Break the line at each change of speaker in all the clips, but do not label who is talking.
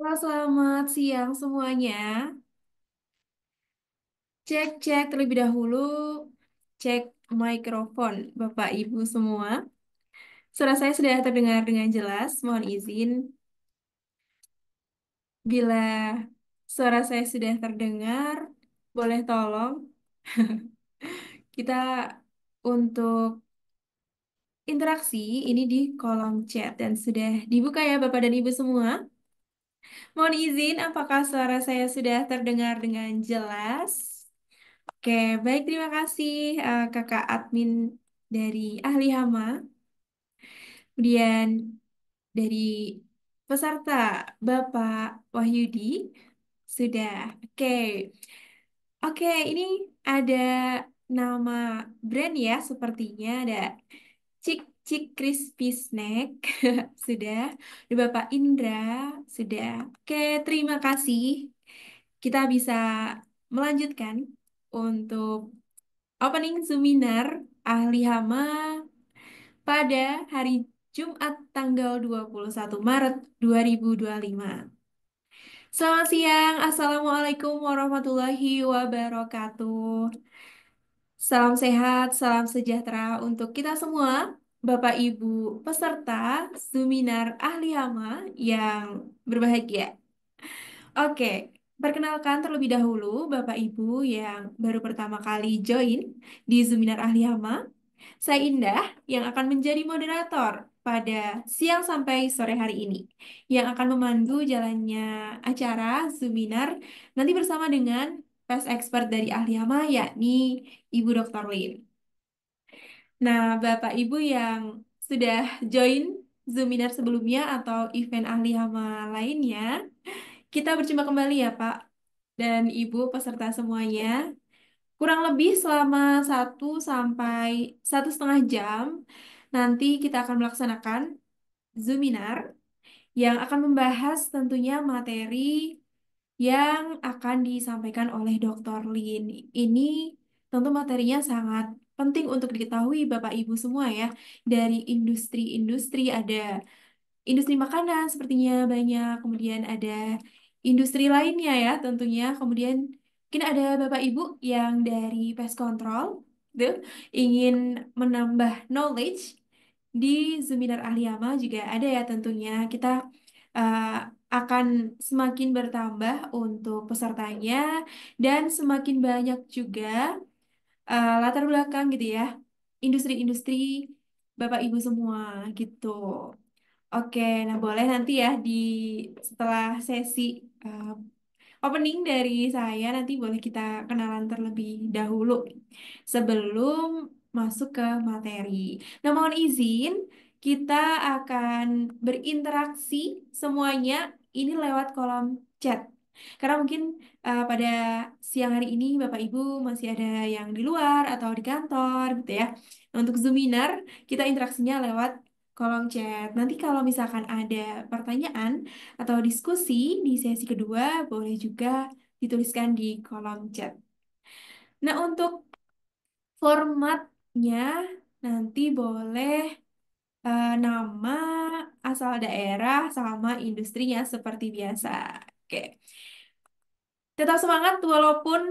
Halo, selamat siang semuanya. Cek terlebih dahulu. Cek mikrofon, Bapak Ibu semua. Suara saya sudah terdengar dengan jelas. Mohon izin bila suara saya sudah terdengar, boleh tolong kita untuk interaksi ini di kolom chat dan sudah dibuka ya Bapak dan Ibu semua. Mohon izin, apakah suara saya sudah terdengar dengan jelas? Oke, baik, terima kasih Kakak admin dari Ahli Hama. Kemudian dari peserta Bapak Wahyudi sudah. Oke. Oke, ini ada nama brand ya sepertinya ada Cik Cik Crispy Snack sudah. Ada Bapak Indra sudah. Oke, terima kasih. Kita bisa melanjutkan untuk opening seminar Ahli Hama pada hari Jumat tanggal 21 Maret 2025. Selamat siang, Assalamualaikum warahmatullahi wabarakatuh. Salam sehat, salam sejahtera untuk kita semua, Bapak Ibu peserta seminar Ahli Hama yang berbahagia. Oke, perkenalkan terlebih dahulu Bapak Ibu yang baru pertama kali join di seminar Ahli Hama. Saya Indah yang akan menjadi moderator pada siang sampai sore hari ini, yang akan memandu jalannya acara seminar nanti bersama dengan past expert dari Ahli Hama yakni Ibu Dr. Lin. Nah, Bapak Ibu yang sudah join seminar sebelumnya atau event Ahli Hama lainnya, kita berjumpa kembali ya Pak dan Ibu peserta semuanya. Kurang lebih selama 1 sampai 1,5 jam, nanti kita akan melaksanakan Zoominar yang akan membahas tentunya materi yang akan disampaikan oleh Dr. Lin. Ini tentu materinya sangat penting untuk diketahui Bapak Ibu semua ya. Dari industri-industri ada industri makanan sepertinya banyak, kemudian ada industri lainnya ya tentunya, kemudian mungkin ada Bapak Ibu yang dari pest control tuh ingin menambah knowledge di seminar ahli hama juga ada ya tentunya. Kita uh, akan semakin bertambah untuk pesertanya dan semakin banyak juga latar belakang gitu ya, industri-industri Bapak Ibu semua gitu. Oke, nah boleh nanti ya di setelah sesi uh, opening dari saya nanti boleh kita kenalan terlebih dahulu sebelum masuk ke materi. Nah, mohon izin kita akan berinteraksi semuanya ini lewat kolom chat. Karena mungkin pada siang hari ini Bapak Ibu masih ada yang di luar atau di kantor gitu ya. Nah, untuk Zoominar kita interaksinya lewat kolom chat. Nanti kalau misalkan ada pertanyaan atau diskusi di sesi kedua, boleh juga dituliskan di kolom chat. Nah, untuk formatnya nanti boleh nama, asal daerah, sama industrinya seperti biasa. Oke. Tetap semangat walaupun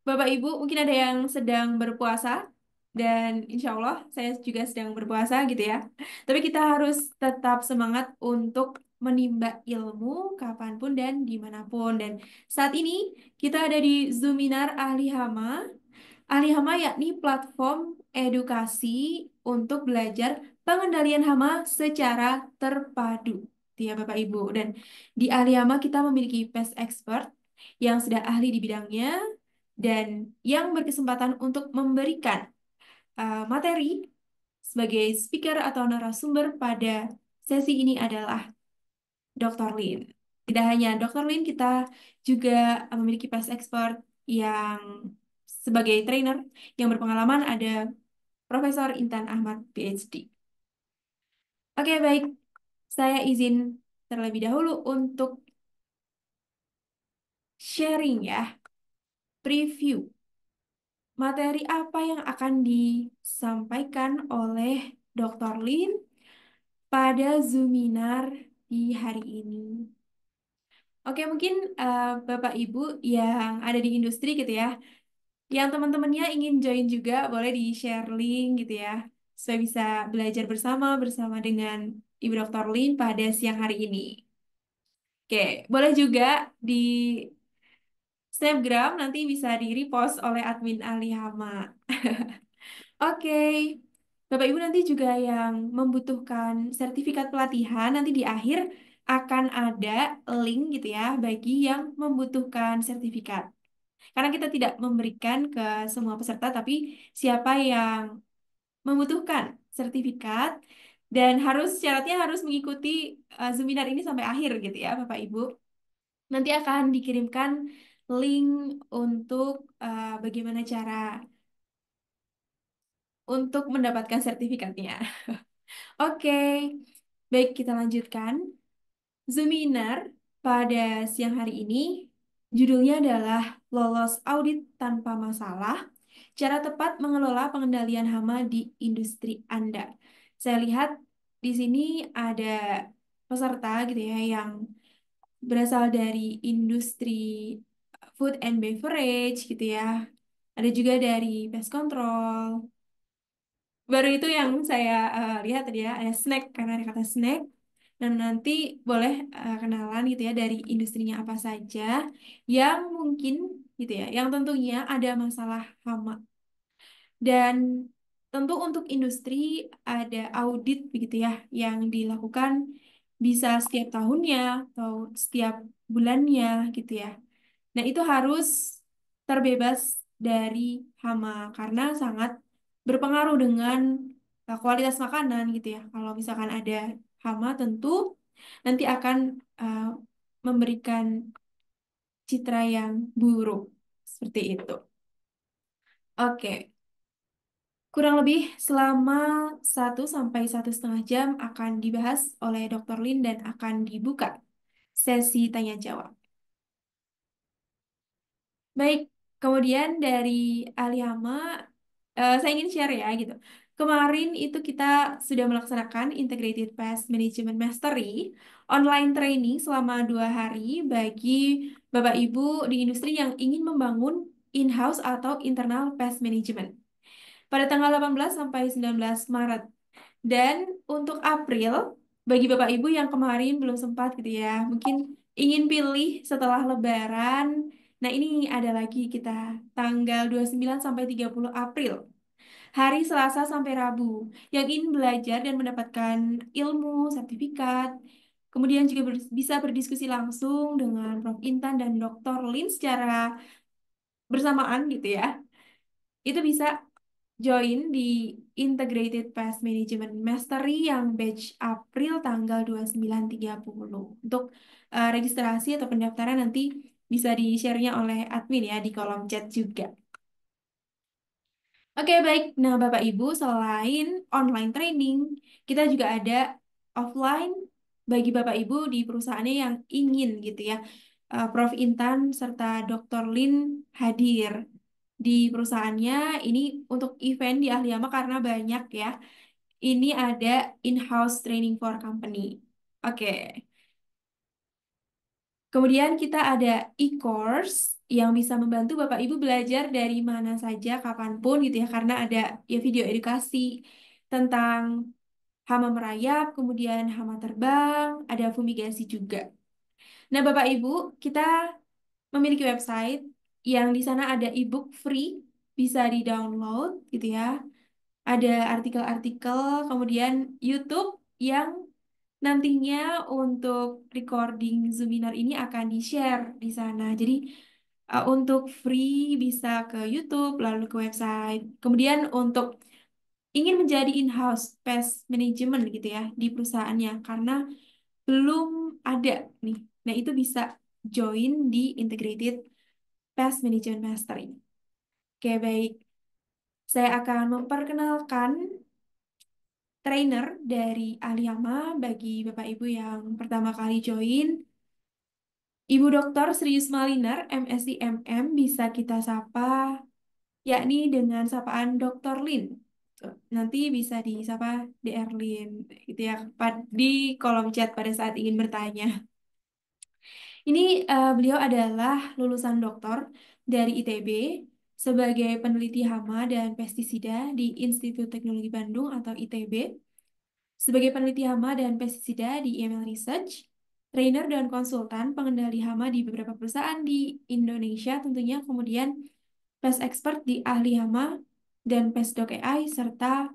Bapak Ibu mungkin ada yang sedang berpuasa dan insya Allah saya juga sedang berpuasa gitu ya. Tapi kita harus tetap semangat untuk menimba ilmu kapanpun dan dimanapun. Dan saat ini kita ada di Zoominar Ahli Hama. Ahli Hama yakni platform edukasi untuk belajar pengendalian hama secara terpadu. Gitu ya Bapak Ibu. Dan di Ahli Hama kita memiliki pest expert yang sudah ahli di bidangnya dan yang berkesempatan untuk memberikan materi sebagai speaker atau narasumber pada sesi ini adalah Dr. Lin. Tidak hanya Dr. Lin, kita juga memiliki past expert yang sebagai trainer yang berpengalaman ada Profesor Intan Ahmad, PhD. Oke, baik. Saya izin terlebih dahulu untuk sharing ya, preview materi apa yang akan disampaikan oleh Dr. Lin pada Zoominar di hari ini. Oke, mungkin Bapak Ibu yang ada di industri gitu ya, yang teman-temannya ingin join juga boleh di-share link gitu ya, supaya bisa belajar bersama dengan Ibu Dr. Lin pada siang hari ini. Oke, boleh juga di Snapgram nanti bisa di-repost oleh admin Alihama. Oke, Bapak Ibu nanti juga yang membutuhkan sertifikat pelatihan nanti di akhir akan ada link gitu ya bagi yang membutuhkan sertifikat. Karena kita tidak memberikan ke semua peserta, tapi siapa yang membutuhkan sertifikat dan syaratnya harus mengikuti seminar ini sampai akhir gitu ya, Bapak Ibu. Nanti akan dikirimkan link untuk bagaimana cara untuk mendapatkan sertifikatnya. Oke, baik kita lanjutkan. Seminar pada siang hari ini judulnya adalah Lolos Audit Tanpa Masalah, Cara Tepat Mengelola Pengendalian Hama di Industri Anda. Saya lihat di sini ada peserta gitu ya yang berasal dari industri food and beverage gitu ya. Ada juga dari pest control. Baru itu yang saya lihat tadi ya, ada snack karena ada kata snack. Dan nanti boleh kenalan gitu ya dari industrinya apa saja yang mungkin gitu ya, yang tentunya ada masalah hama. Dan tentu untuk industri ada audit begitu ya yang dilakukan bisa setiap tahunnya atau setiap bulannya gitu ya. Nah, itu harus terbebas dari hama karena sangat berpengaruh dengan kualitas makanan gitu ya. Kalau misalkan ada hama tentu nanti akan uh, memberikan citra yang buruk seperti itu. Oke, kurang lebih selama 1 sampai 1,5 jam akan dibahas oleh Dr. Lin dan akan dibuka sesi tanya jawab. Baik, kemudian dari Alihama, saya ingin share ya gitu. Kemarin itu kita sudah melaksanakan Integrated Pest Management Mastery online training selama 2 hari bagi Bapak Ibu di industri yang ingin membangun in-house atau internal pest management pada tanggal 18 sampai 19 Maret. Dan untuk April, bagi Bapak Ibu yang kemarin belum sempat gitu ya, mungkin ingin pilih setelah Lebaran. Nah, ini ada lagi kita tanggal 29 sampai 30 April, hari Selasa sampai Rabu. Yang ingin belajar dan mendapatkan ilmu, sertifikat, kemudian juga bisa berdiskusi langsung dengan Prof. Intan dan Dr. Lin secara bersamaan gitu ya. Itu bisa join di Integrated Pest Management Mastery yang batch April tanggal 29-30. Untuk registrasi atau pendaftaran nanti bisa di-share-nya oleh admin ya di kolom chat juga. Oke, baik. Nah, Bapak Ibu, selain online training, kita juga ada offline bagi Bapak Ibu di perusahaannya yang ingin gitu ya. Prof. Intan serta Dr. Lin hadir di perusahaannya ini untuk event di Ahliama karena banyak ya. Ini ada in-house training for company. Oke. Kemudian kita ada e-course yang bisa membantu Bapak Ibu belajar dari mana saja, kapanpun gitu ya, karena ada ya video edukasi tentang hama merayap, kemudian hama terbang, ada fumigasi juga. Nah, Bapak Ibu, kita memiliki website yang di sana ada e-book free, bisa di-download gitu ya. Ada artikel-artikel, kemudian YouTube yang nantinya untuk recording Zoominar ini akan di-share di sana. Jadi untuk free bisa ke YouTube, lalu ke website. Kemudian untuk ingin menjadi in-house pest management gitu ya di perusahaannya karena belum ada nih. Nah, itu bisa join di Integrated Pest Management Mastery. Oke, baik. Saya akan memperkenalkan trainer dari Aliama bagi Bapak Ibu yang pertama kali join. Ibu Dr. Sri Yusma Linar, MSc MM, bisa kita sapa, yakni dengan sapaan Dr. Lin. Tuh, nanti bisa disapa DR Lin, gitu ya, di kolom chat pada saat ingin bertanya. Ini beliau adalah lulusan doktor dari ITB sebagai peneliti hama dan pestisida di Institut Teknologi Bandung atau ITB, sebagai peneliti hama dan pestisida di EML Research, trainer dan konsultan pengendali hama di beberapa perusahaan di Indonesia tentunya, kemudian pest expert di ahli hama dan pestdoc AI, serta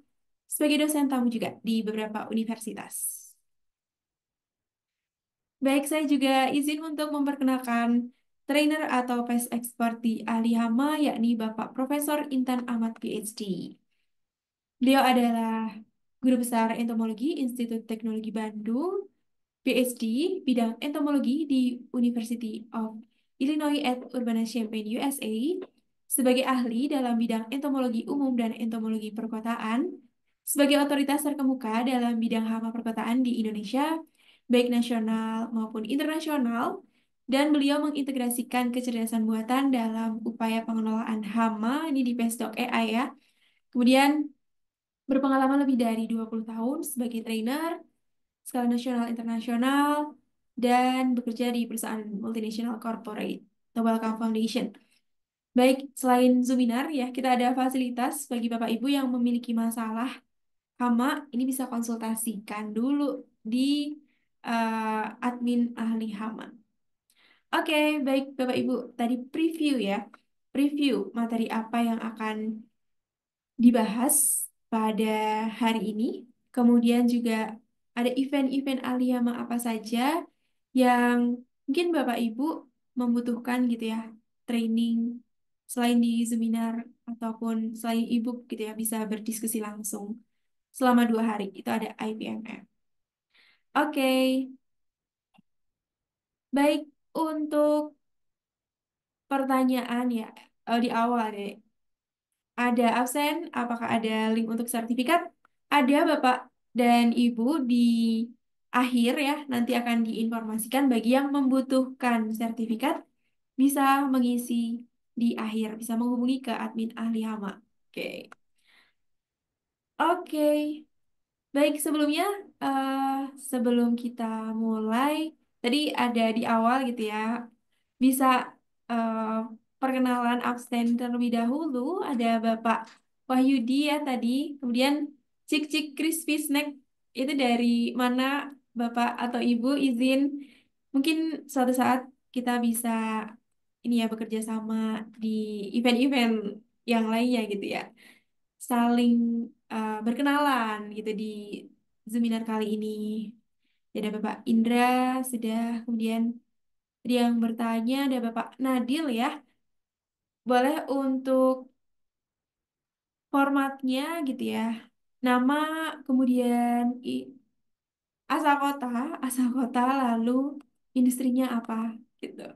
sebagai dosen tamu juga di beberapa universitas. Baik, saya juga izin untuk memperkenalkan trainer atau pest expert di ahli hama, yakni Bapak Profesor Intan Ahmad PhD. Beliau adalah Guru Besar Entomologi Institut Teknologi Bandung, PhD bidang entomologi di University of Illinois at Urbana-Champaign, USA, sebagai ahli dalam bidang entomologi umum dan entomologi perkotaan, sebagai otoritas terkemuka dalam bidang hama perkotaan di Indonesia, baik nasional maupun internasional, dan beliau mengintegrasikan kecerdasan buatan dalam upaya pengelolaan hama, ini di Pestdoc AI ya. Kemudian berpengalaman lebih dari 20 tahun sebagai trainer skala nasional internasional dan bekerja di perusahaan multinational corporate atau Wellcome Foundation. Baik, selain Zuminar ya, kita ada fasilitas bagi Bapak Ibu yang memiliki masalah hama, ini bisa konsultasikan dulu di admin ahli hama. Oke, baik Bapak Ibu, tadi preview ya. Preview materi apa yang akan dibahas pada hari ini. Kemudian juga ada event-event Aliyama apa saja yang mungkin Bapak Ibu membutuhkan gitu ya, training selain di seminar ataupun selain ebook gitu ya, bisa berdiskusi langsung selama 2 hari. Itu ada IPMF. Oke, baik untuk pertanyaan ya di awal deh. Ada absen? Apakah ada link untuk sertifikat? Ada Bapak dan Ibu di akhir ya, nanti akan diinformasikan bagi yang membutuhkan sertifikat bisa mengisi di akhir, bisa menghubungi ke admin ahli hama. Oke. Oke. Baik, sebelumnya eh, sebelum kita mulai, tadi ada di awal gitu ya, bisa eh, perkenalan absen terlebih dahulu. Ada Bapak Wahyudi ya tadi, kemudian Cik Cik Crispy Snack itu dari mana Bapak atau Ibu izin? Mungkin suatu saat kita bisa ini ya bekerja sama di event-event yang lainnya gitu ya, saling berkenalan gitu di seminar kali ini. Ada Bapak Indra sudah, kemudian tadi yang bertanya ada Bapak Nadil ya. Boleh untuk formatnya gitu ya. Nama, kemudian asal kota, lalu industrinya apa gitu.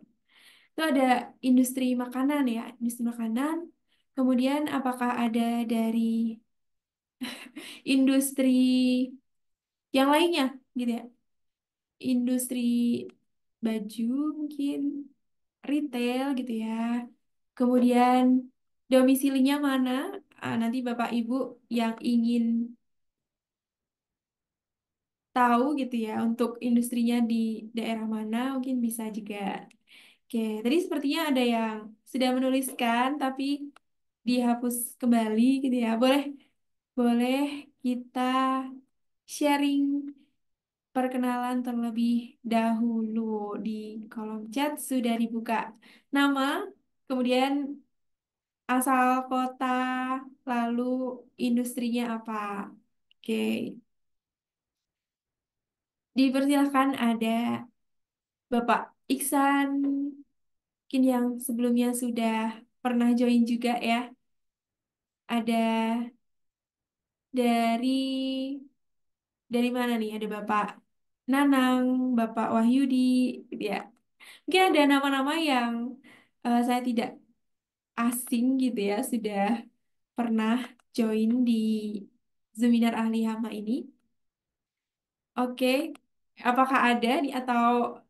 Itu ada industri makanan ya, industri makanan. Kemudian apakah ada dari industri yang lainnya gitu ya. Industri baju mungkin, retail gitu ya. Kemudian domisilinya mana? Nanti Bapak Ibu yang ingin tahu gitu ya untuk industrinya di daerah mana mungkin bisa juga. Oke, tadi sepertinya ada yang sudah menuliskan tapi dihapus kembali gitu ya. Boleh, boleh kita sharing perkenalan terlebih dahulu di kolom chat sudah dibuka nama, kemudian asal kota, lalu industrinya apa. Oke, dipersilahkan ada Bapak Iksan, mungkin yang sebelumnya sudah pernah join juga ya. Ada dari mana nih? Ada Bapak Nanang, Bapak Wahyudi, gitu ya. Mungkin ada nama-nama yang saya tidak asing gitu ya, sudah pernah join di seminar ahli hama ini. Oke, apakah ada nih atau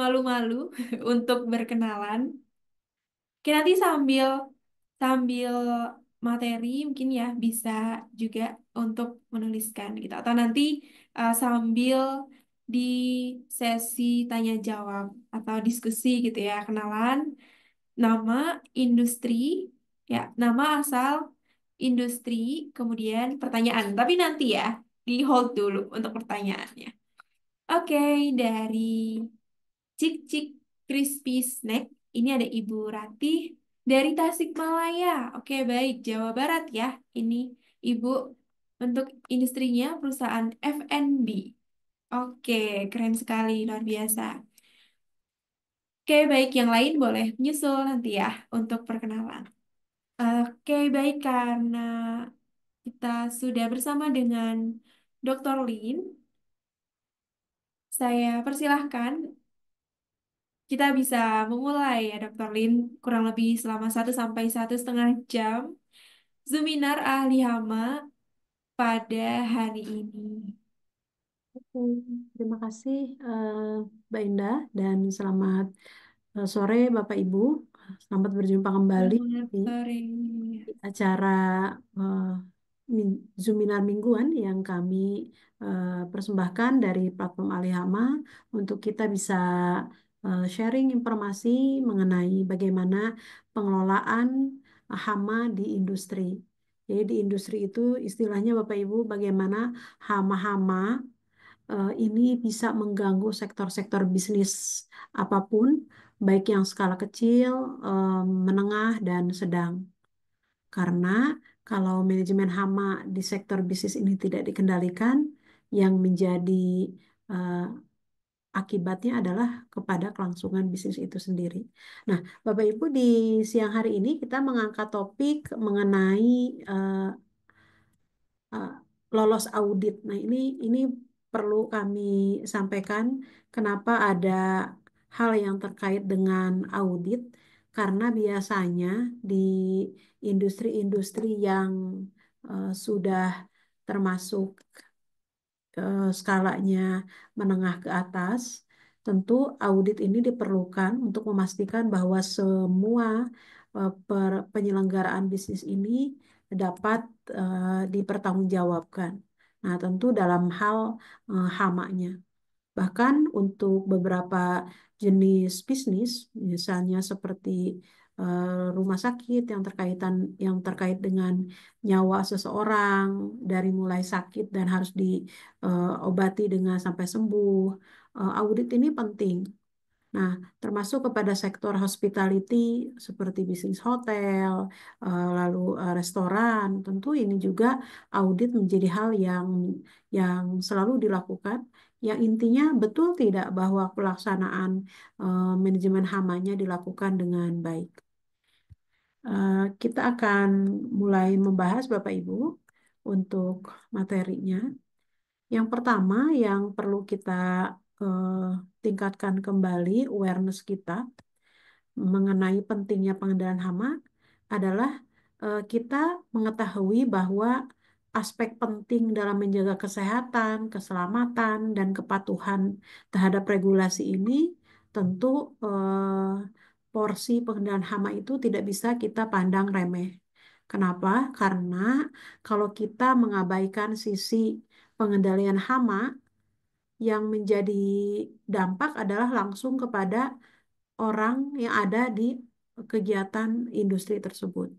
malu-malu untuk berkenalan? Oke, nanti sambil sambil materi mungkin ya bisa juga untuk menuliskan gitu atau nanti sambil di sesi tanya jawab atau diskusi gitu ya, kenalan, nama industri, ya, nama asal industri, kemudian pertanyaan. Tapi nanti ya, di hold dulu untuk pertanyaannya. Oke, dari Cik Cik Crispy Snack, ini ada Ibu Ratih dari Tasikmalaya. Oke, baik, Jawa Barat ya. Ini Ibu untuk industrinya perusahaan F&B. Oke, keren sekali, luar biasa. Oke, baik, yang lain boleh menyusul nanti ya untuk perkenalan. Oke, baik, karena kita sudah bersama dengan Dr. Lin, saya persilahkan kita bisa memulai ya Dr. Lin, kurang lebih selama 1 sampai 1,5 jam Zoominar ahli hama pada hari ini.
Oke, terima kasih Mbak Indah dan selamat sore Bapak Ibu. Selamat berjumpa kembali
Selamat
di
sore.
acara eh, Zoominar mingguan yang kami persembahkan dari platform Alihama untuk kita bisa sharing informasi mengenai bagaimana pengelolaan hama di industri. Jadi di industri itu istilahnya Bapak Ibu bagaimana hama-hama ini bisa mengganggu sektor-sektor bisnis apapun, baik yang skala kecil, menengah, dan sedang. Karena kalau manajemen hama di sektor bisnis ini tidak dikendalikan, yang menjadi eh, akibatnya adalah kepada kelangsungan bisnis itu sendiri. Nah, Bapak Ibu di siang hari ini kita mengangkat topik mengenai eh, eh, lolos audit. Nah, ini perlu kami sampaikan kenapa ada hal yang terkait dengan audit karena biasanya di industri-industri yang sudah termasuk skalanya menengah ke atas, tentu audit ini diperlukan untuk memastikan bahwa semua penyelenggaraan bisnis ini dapat dipertanggungjawabkan. Nah, tentu dalam hal hamanya. Bahkan untuk beberapa jenis bisnis, misalnya seperti rumah sakit yang terkait dengan nyawa seseorang dari mulai sakit dan harus diobati dengan sampai sembuh, audit ini penting. Nah, termasuk kepada sektor hospitality seperti bisnis hotel, lalu restoran, tentu ini juga audit menjadi hal yang selalu dilakukan. Yang intinya betul tidak bahwa pelaksanaan manajemen hamanya dilakukan dengan baik. Kita akan mulai membahas Bapak Ibu untuk materinya. Yang pertama yang perlu kita eh, tingkatkan kembali awareness kita mengenai pentingnya pengendalian hama adalah kita mengetahui bahwa aspek penting dalam menjaga kesehatan, keselamatan, dan kepatuhan terhadap regulasi ini tentu porsi pengendalian hama itu tidak bisa kita pandang remeh. Kenapa? Karena kalau kita mengabaikan sisi pengendalian hama, yang menjadi dampak adalah langsung kepada orang yang ada di kegiatan industri tersebut.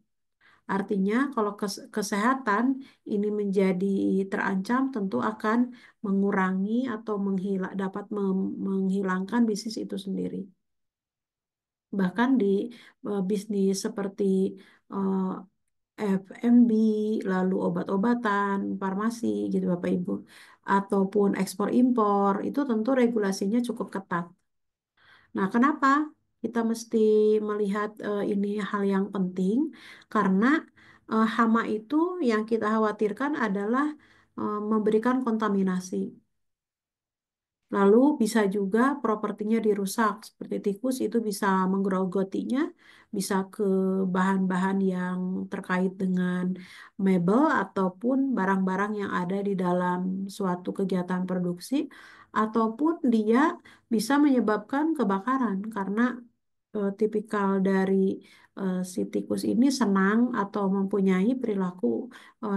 Artinya, kalau kesehatan ini menjadi terancam, tentu akan mengurangi atau dapat menghilangkan bisnis itu sendiri. Bahkan di bisnis seperti eh, F&B, lalu obat-obatan, farmasi, gitu Bapak Ibu, ataupun ekspor impor, itu tentu regulasinya cukup ketat. Nah, kenapa kita mesti melihat ini hal yang penting? Karena hama itu yang kita khawatirkan adalah memberikan kontaminasi. Lalu bisa juga propertinya dirusak, seperti tikus itu bisa menggerogotinya, bisa ke bahan-bahan yang terkait dengan mebel ataupun barang-barang yang ada di dalam suatu kegiatan produksi, ataupun dia bisa menyebabkan kebakaran karena tipikal dari si tikus ini senang atau mempunyai perilaku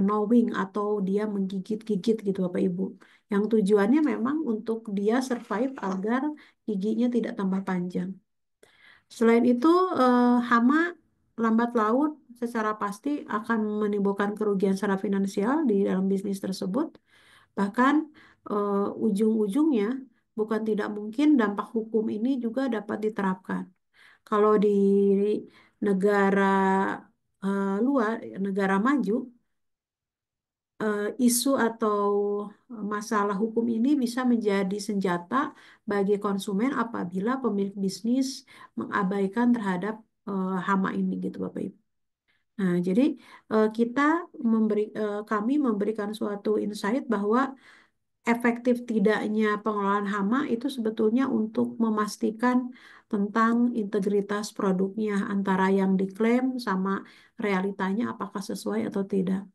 knowing atau dia menggigit-gigit gitu Bapak Ibu. yang tujuannya memang untuk dia survive agar giginya tidak tambah panjang. Selain itu, hama lambat laun secara pasti akan menimbulkan kerugian secara finansial di dalam bisnis tersebut. Bahkan ujung-ujungnya bukan tidak mungkin dampak hukum ini juga dapat diterapkan. Kalau di negara luar, negara maju, isu atau masalah hukum ini bisa menjadi senjata bagi konsumen apabila pemilik bisnis mengabaikan terhadap hama ini gitu Bapak Ibu. Nah, jadi kami memberikan suatu insight bahwa efektif tidaknya pengelolaan hama itu sebetulnya untuk memastikan tentang integritas produknya antara yang diklaim sama realitanya apakah sesuai atau tidak.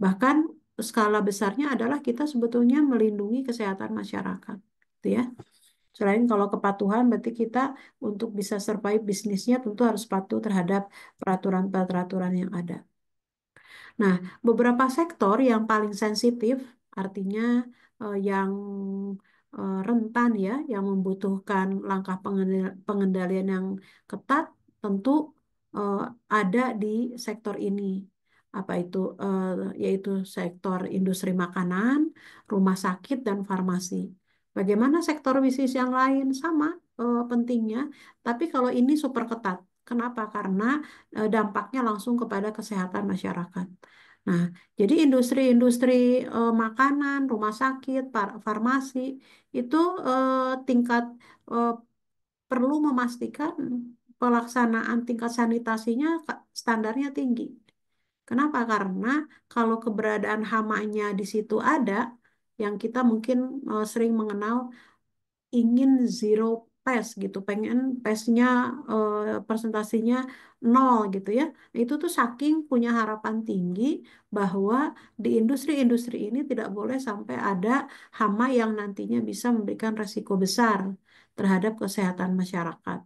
Bahkan skala besarnya adalah kita sebetulnya melindungi kesehatan masyarakat, gitu ya. Selain kalau kepatuhan, berarti kita untuk bisa survive bisnisnya tentu harus patuh terhadap peraturan-peraturan yang ada. Nah, beberapa sektor yang paling sensitif, artinya yang rentan ya, yang membutuhkan langkah pengendalian yang ketat, tentu eh, ada di sektor ini. Apa itu? Yaitu sektor industri makanan, rumah sakit, dan farmasi. Bagaimana sektor bisnis yang lain? Sama pentingnya, tapi kalau ini super ketat. Kenapa? Karena dampaknya langsung kepada kesehatan masyarakat. Nah, jadi industri-industri makanan, rumah sakit, farmasi itu tingkat eh, perlu memastikan pelaksanaan tingkat sanitasinya standarnya tinggi. Kenapa? Karena kalau keberadaan hamanya di situ ada, yang kita mungkin sering mengenal ingin zero pass gitu, pengen passnya presentasinya nol gitu ya. Itu tuh saking punya harapan tinggi bahwa di industri-industri ini tidak boleh sampai ada hama yang nantinya bisa memberikan resiko besar terhadap kesehatan masyarakat,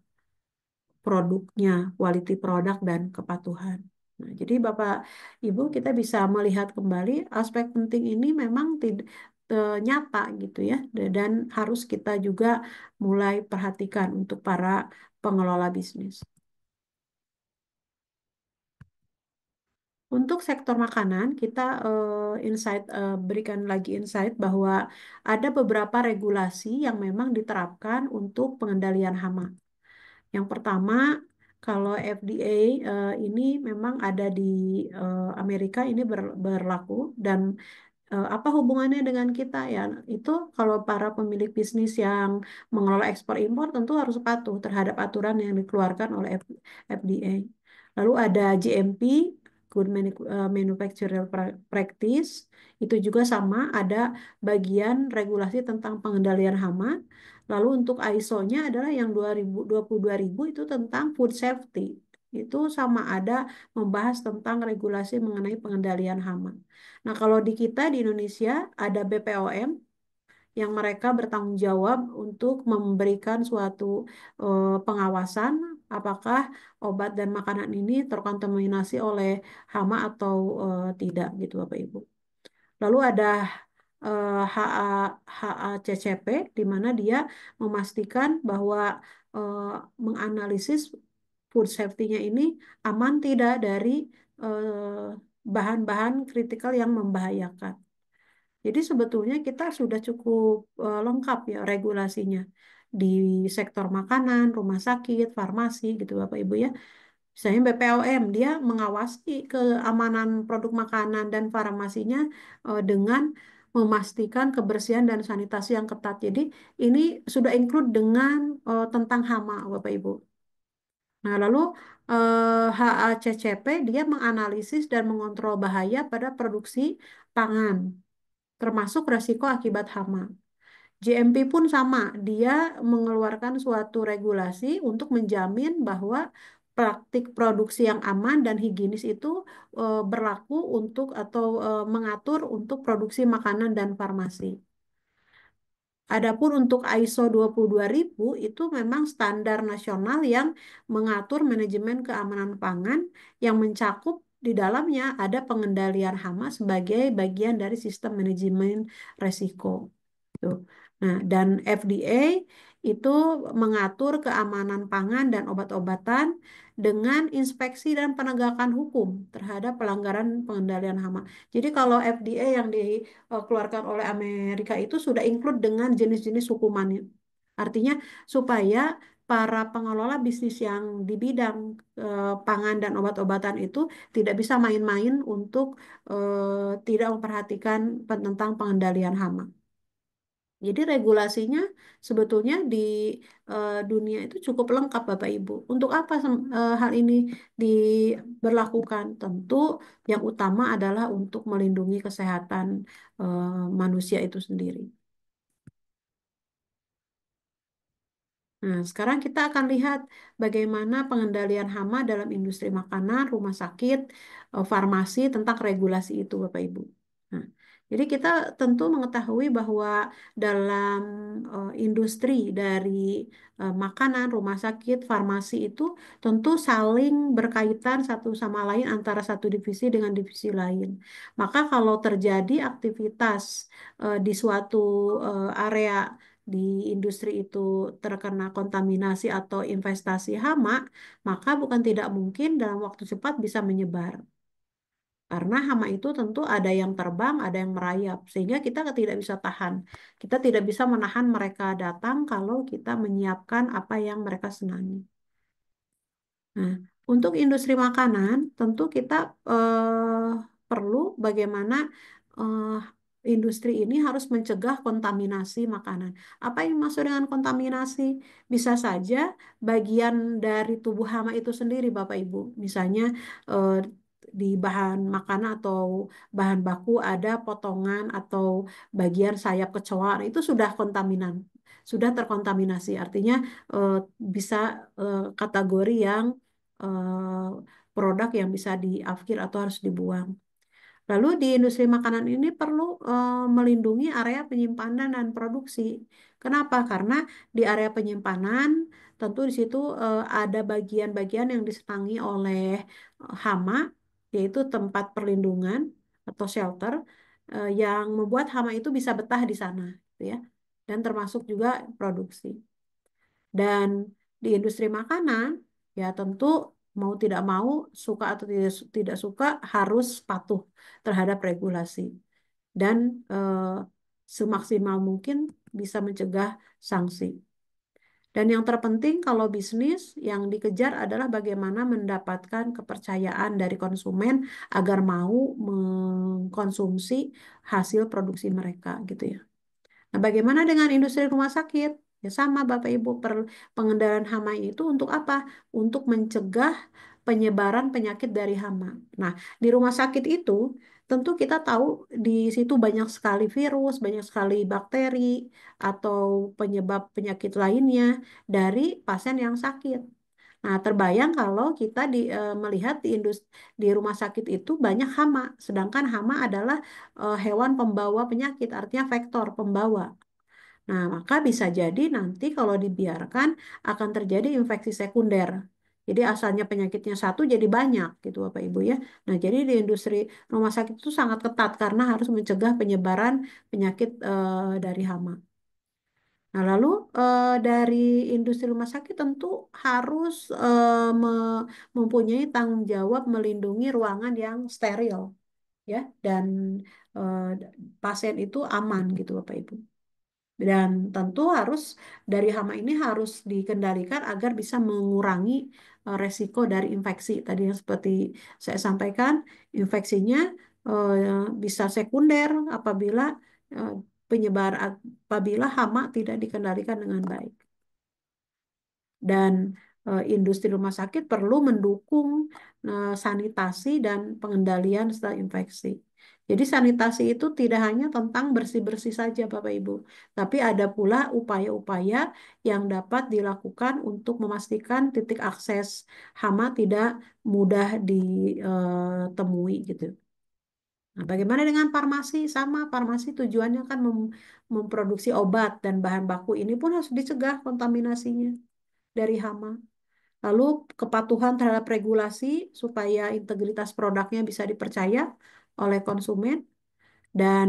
produknya, quality produk dan kepatuhan. Nah, jadi Bapak Ibu kita bisa melihat kembali aspek penting ini memang tidak nyata gitu ya dan harus kita juga mulai perhatikan untuk para pengelola bisnis. Untuk sektor makanan, kita berikan lagi insight bahwa ada beberapa regulasi yang memang diterapkan untuk pengendalian hama. Yang pertama, kalau FDA ini memang ada di Amerika ini berlaku dan apa hubungannya dengan kita ya? Itu kalau para pemilik bisnis yang mengelola ekspor impor tentu harus patuh terhadap aturan yang dikeluarkan oleh FDA. Lalu ada GMP, Good Manufacturing Practice, itu juga sama, ada bagian regulasi tentang pengendalian hama. Lalu untuk ISO-nya adalah yang 2022.000 itu tentang food safety. Itu sama ada membahas tentang regulasi mengenai pengendalian hama. Nah, kalau di kita di Indonesia ada BPOM yang mereka bertanggung jawab untuk memberikan suatu pengawasan apakah obat dan makanan ini terkontaminasi oleh hama atau tidak gitu Bapak Ibu. Lalu ada HA, HACCP di mana dia memastikan bahwa eh, menganalisis food safety-nya ini aman tidak dari bahan-bahan kritikal yang membahayakan. Jadi sebetulnya kita sudah cukup lengkap ya regulasinya di sektor makanan, rumah sakit, farmasi gitu Bapak Ibu ya. Misalnya BPOM dia mengawasi keamanan produk makanan dan farmasinya dengan memastikan kebersihan dan sanitasi yang ketat. Jadi ini sudah include dengan tentang hama Bapak Ibu. Nah, lalu HACCP dia menganalisis dan mengontrol bahaya pada produksi pangan, termasuk resiko akibat hama. JMP pun sama, dia mengeluarkan suatu regulasi untuk menjamin bahwa praktik produksi yang aman dan higienis itu berlaku untuk atau mengatur untuk produksi makanan dan farmasi. Adapun untuk ISO 22000 itu memang standar nasional yang mengatur manajemen keamanan pangan yang mencakup di dalamnya ada pengendalian hama sebagai bagian dari sistem manajemen resiko. Tuh. Nah, dan FDA itu mengatur keamanan pangan dan obat-obatan dengan inspeksi dan penegakan hukum terhadap pelanggaran pengendalian hama. Jadi kalau FDA yang dikeluarkan oleh Amerika itu sudah include dengan jenis-jenis hukumannya. Artinya supaya para pengelola bisnis yang di bidang pangan dan obat-obatan itu tidak bisa main-main untuk tidak memperhatikan tentang pengendalian hama. Jadi regulasinya sebetulnya di dunia itu cukup lengkap Bapak Ibu. Untuk apa hal ini diberlakukan? Tentu yang utama adalah untuk melindungi kesehatan manusia itu sendiri. Nah, sekarang kita akan lihat bagaimana pengendalian hama dalam industri makanan, rumah sakit, farmasi, tentang regulasi itu, Bapak Ibu. Nah, jadi kita tentu mengetahui bahwa dalam industri dari makanan, rumah sakit, farmasi itu tentu saling berkaitan satu sama lain antara satu divisi dengan divisi lain. Maka kalau terjadi aktivitas di suatu area di industri itu terkena kontaminasi atau investasi hama, maka bukan tidak mungkin dalam waktu cepat bisa menyebar. Karena hama itu tentu ada yang terbang, ada yang merayap, sehingga kita tidak bisa tahan. Kita tidak bisa menahan mereka datang kalau kita menyiapkan apa yang mereka senangi. Nah, untuk industri makanan, tentu kita perlu bagaimana eh, industri ini harus mencegah kontaminasi makanan. Apa yang maksud dengan kontaminasi? Bisa saja bagian dari tubuh hama itu sendiri, Bapak Ibu. Misalnya eh, di bahan makanan atau bahan baku ada potongan atau bagian sayap kecoa, nah, itu sudah kontaminan, sudah terkontaminasi. Artinya eh, bisa kategori yang produk yang bisa diafkir atau harus dibuang. Lalu di industri makanan ini perlu melindungi area penyimpanan dan produksi. Kenapa? Karena di area penyimpanan tentu di situ ada bagian-bagian yang disenangi oleh hama, yaitu tempat perlindungan atau shelter yang membuat hama itu bisa betah di sana, gitu ya. Dan termasuk juga produksi. Dan di industri makanan, ya tentu mau tidak mau, suka atau tidak suka, harus patuh terhadap regulasi. Dan semaksimal mungkin bisa mencegah sanksi. Dan yang terpenting kalau bisnis yang dikejar adalah bagaimana mendapatkan kepercayaan dari konsumen agar mau mengkonsumsi hasil produksi mereka gitu ya. Nah, bagaimana dengan industri rumah sakit? Ya sama Bapak Ibu, pengendalian hama itu untuk apa? Untuk mencegah penyebaran penyakit dari hama. Nah, di rumah sakit itu tentu kita tahu di situ banyak sekali virus, banyak sekali bakteri atau penyebab penyakit lainnya dari pasien yang sakit. Nah, terbayang kalau kita melihat di rumah sakit itu banyak hama, sedangkan hama adalah hewan pembawa penyakit, artinya vektor pembawa. Nah, maka bisa jadi nanti kalau dibiarkan akan terjadi infeksi sekunder. Jadi asalnya penyakitnya satu jadi banyak gitu Bapak Ibu ya. Nah, jadi di industri rumah sakit itu sangat ketat karena harus mencegah penyebaran penyakit dari hama. Nah, lalu dari industri rumah sakit tentu harus mempunyai tanggung jawab melindungi ruangan yang steril ya dan eh, pasien itu aman gitu Bapak Ibu. Dan tentu harus dari hama ini harus dikendalikan agar bisa mengurangi resiko dari infeksi. Tadi yang seperti saya sampaikan, infeksinya bisa sekunder apabila eh, apabila hama tidak dikendalikan dengan baik. Dan industri rumah sakit perlu mendukung sanitasi dan pengendalian setelah infeksi. Jadi sanitasi itu tidak hanya tentang bersih-bersih saja Bapak Ibu, tapi ada pula upaya-upaya yang dapat dilakukan untuk memastikan titik akses hama tidak mudah ditemui gitu. Nah, bagaimana dengan farmasi? Sama, farmasi tujuannya kan memproduksi obat dan bahan baku ini pun harus dicegah kontaminasinya dari hama. Lalu kepatuhan terhadap regulasi supaya integritas produknya bisa dipercaya oleh konsumen dan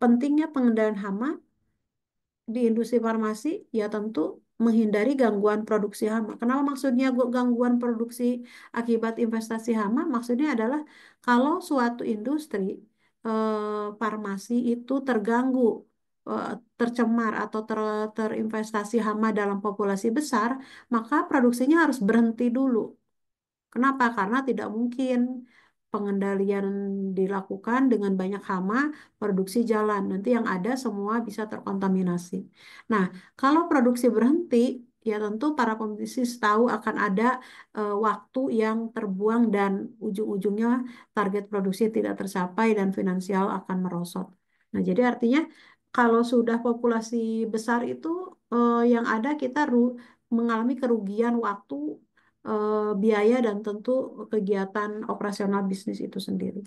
pentingnya pengendalian hama di industri farmasi ya tentu menghindari gangguan produksi hama. Kenapa maksudnya gangguan produksi akibat investasi hama? Maksudnya adalah kalau suatu industri farmasi itu terganggu, eh, tercemar atau terinvestasi hama dalam populasi besar, maka produksinya harus berhenti dulu. Kenapa? Karena tidak mungkin pengendalian dilakukan dengan banyak hama, produksi jalan. Nanti yang ada semua bisa terkontaminasi. Nah, kalau produksi berhenti, ya tentu para pembisnis tahu akan ada waktu yang terbuang dan ujung-ujungnya target produksi tidak tercapai dan finansial akan merosot. Nah, jadi artinya kalau sudah populasi besar itu yang ada kita mengalami kerugian waktu biaya dan tentu kegiatan operasional bisnis itu sendiri.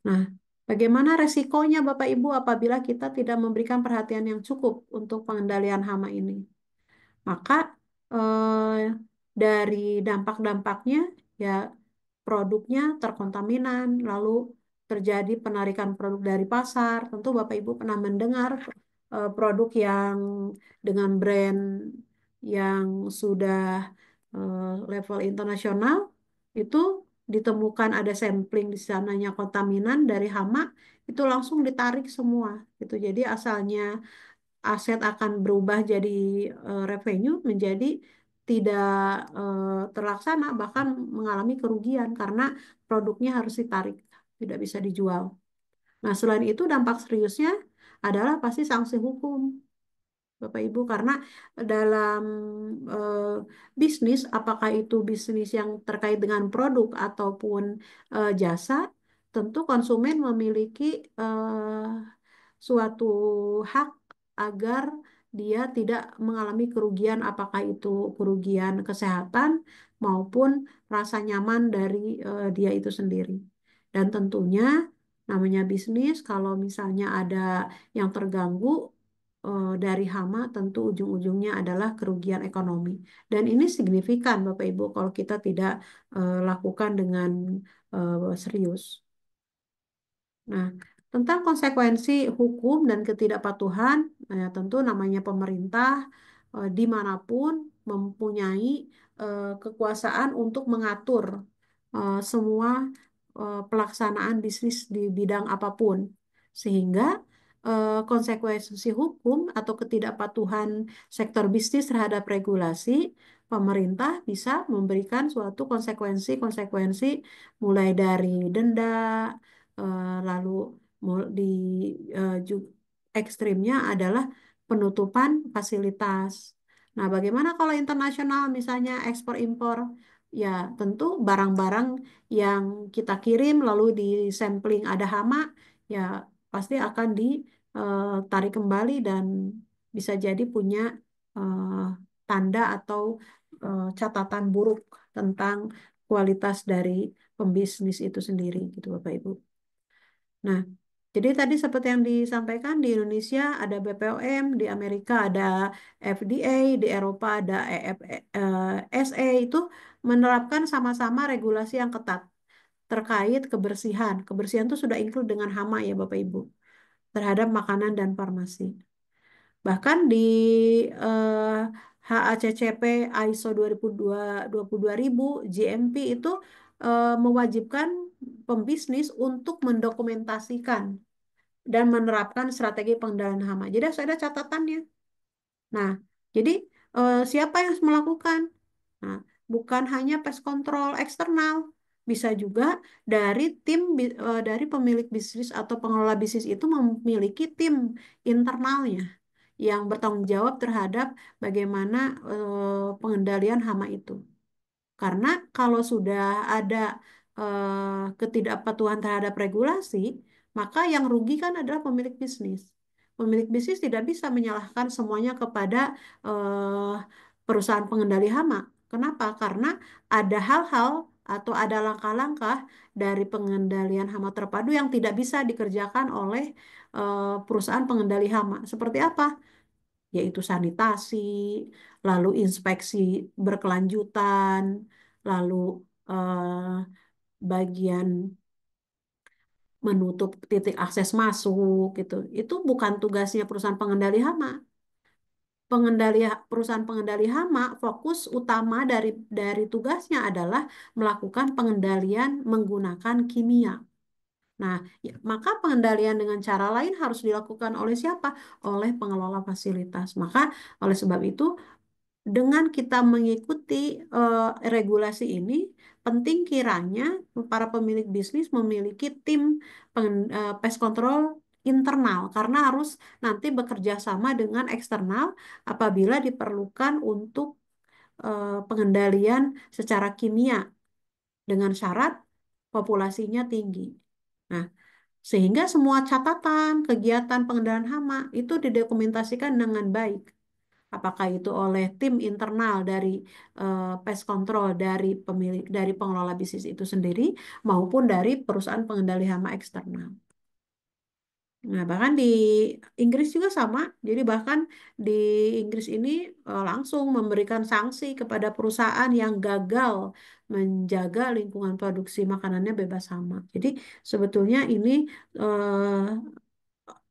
Nah, bagaimana resikonya Bapak Ibu apabila kita tidak memberikan perhatian yang cukup untuk pengendalian hama ini? Maka eh, dari dampak-dampaknya ya produknya terkontaminan, lalu terjadi penarikan produk dari pasar. Tentu Bapak Ibu pernah mendengar produk yang dengan brand yang sudah level internasional itu ditemukan ada sampling di sananya kontaminan dari hama itu langsung ditarik semua gitu. Jadi asalnya aset akan berubah jadi revenue menjadi tidak terlaksana bahkan mengalami kerugian karena produknya harus ditarik, tidak bisa dijual. Nah, selain itu dampak seriusnya adalah pasti sanksi hukum. Bapak Ibu, karena dalam eh, bisnis, apakah itu bisnis yang terkait dengan produk ataupun jasa, tentu konsumen memiliki suatu hak agar dia tidak mengalami kerugian, apakah itu kerugian kesehatan maupun rasa nyaman dari dia itu sendiri. Dan tentunya namanya bisnis, kalau misalnya ada yang terganggu dari hama tentu ujung-ujungnya adalah kerugian ekonomi. Dan ini signifikan Bapak Ibu kalau kita tidak lakukan dengan serius. Nah, tentang konsekuensi hukum dan ketidakpatuhan, tentu namanya pemerintah dimanapun mempunyai kekuasaan untuk mengatur semua pelaksanaan bisnis di bidang apapun, sehingga konsekuensi hukum atau ketidakpatuhan sektor bisnis terhadap regulasi, pemerintah bisa memberikan suatu konsekuensi-konsekuensi mulai dari denda lalu di ekstrimnya adalah penutupan fasilitas. Nah, bagaimana kalau internasional misalnya ekspor impor? Ya, tentu barang-barang yang kita kirim lalu di sampling ada hama, ya pasti akan ditarik kembali dan bisa jadi punya eh, tanda atau catatan buruk tentang kualitas dari pembisnis itu sendiri gitu Bapak Ibu. Nah, jadi tadi seperti yang disampaikan di Indonesia ada BPOM, di Amerika ada FDA, di Eropa ada EFSA itu menerapkan sama-sama regulasi yang ketat terkait kebersihan. Kebersihan itu sudah include dengan hama ya Bapak Ibu terhadap makanan dan farmasi. Bahkan di eh, HACCP ISO 22000 GMP itu mewajibkan pembisnis untuk mendokumentasikan dan menerapkan strategi pengendalian hama. Jadi harus ada catatannya. Nah, jadi siapa yang harus melakukan? Nah, bukan hanya pest control eksternal, bisa juga dari dari pemilik bisnis atau pengelola bisnis itu memiliki tim internalnya yang bertanggung jawab terhadap bagaimana pengendalian hama itu. Karena kalau sudah ada ketidakpatuhan terhadap regulasi, maka yang rugi kan adalah pemilik bisnis. Pemilik bisnis tidak bisa menyalahkan semuanya kepada eh, perusahaan pengendali hama. Kenapa? Karena ada hal-hal atau ada langkah-langkah dari pengendalian hama terpadu yang tidak bisa dikerjakan oleh perusahaan pengendali hama. Seperti apa? yaitu sanitasi, lalu inspeksi berkelanjutan, lalu bagian menutup titik akses masuk gitu. Itu bukan tugasnya perusahaan pengendali hama. Perusahaan pengendali hama fokus utama dari tugasnya adalah melakukan pengendalian menggunakan kimia. Nah, maka pengendalian dengan cara lain harus dilakukan oleh siapa? Oleh pengelola fasilitas. Maka oleh sebab itu dengan kita mengikuti regulasi ini, penting kiranya para pemilik bisnis memiliki tim pest control internal karena harus nanti bekerja sama dengan eksternal apabila diperlukan untuk pengendalian secara kimia dengan syarat populasinya tinggi. Nah, sehingga semua catatan kegiatan pengendalian hama itu didokumentasikan dengan baik apakah itu oleh tim internal dari pest control dari pengelola bisnis itu sendiri maupun dari perusahaan pengendali hama eksternal. Nah, bahkan di Inggris juga sama. Jadi bahkan di Inggris ini langsung memberikan sanksi kepada perusahaan yang gagal menjaga lingkungan produksi makanannya bebas hama. Jadi sebetulnya ini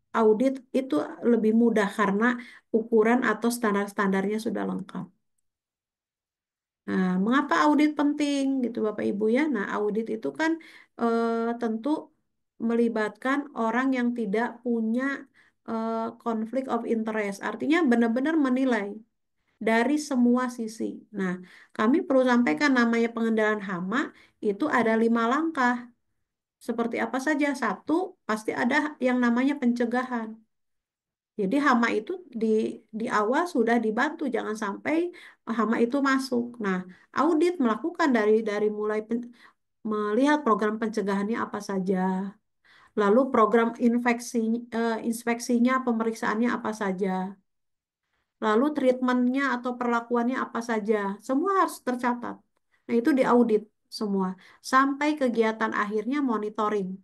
audit itu lebih mudah karena ukuran atau standar-standarnya sudah lengkap. Nah, mengapa audit penting gitu Bapak Ibu ya? Nah, audit itu kan tentu melibatkan orang yang tidak punya konflik of interest. Artinya benar-benar menilai dari semua sisi. Nah, kami perlu sampaikan namanya pengendalian hama itu ada 5 langkah. Seperti apa saja? Satu, pasti ada yang namanya pencegahan. Jadi hama itu di di awal sudah dibantu, jangan sampai hama itu masuk. Nah, audit melakukan dari mulai melihat program pencegahannya apa saja, lalu program inspeksinya, pemeriksaannya apa saja, lalu treatmentnya atau perlakuannya apa saja, semua harus tercatat. Nah, itu diaudit semua sampai kegiatan akhirnya monitoring.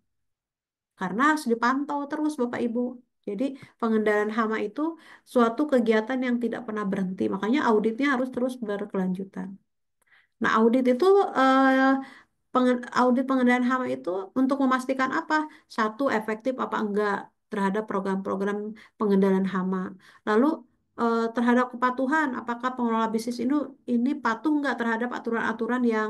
Karena harus dipantau terus Bapak Ibu. Jadi pengendalian hama itu suatu kegiatan yang tidak pernah berhenti. Makanya auditnya harus terus berkelanjutan. Nah, audit itu audit pengendalian hama itu untuk memastikan apa? Satu, efektif apa enggak terhadap program-program pengendalian hama. Lalu terhadap kepatuhan, apakah pengelola bisnis ini patuh enggak terhadap aturan-aturan yang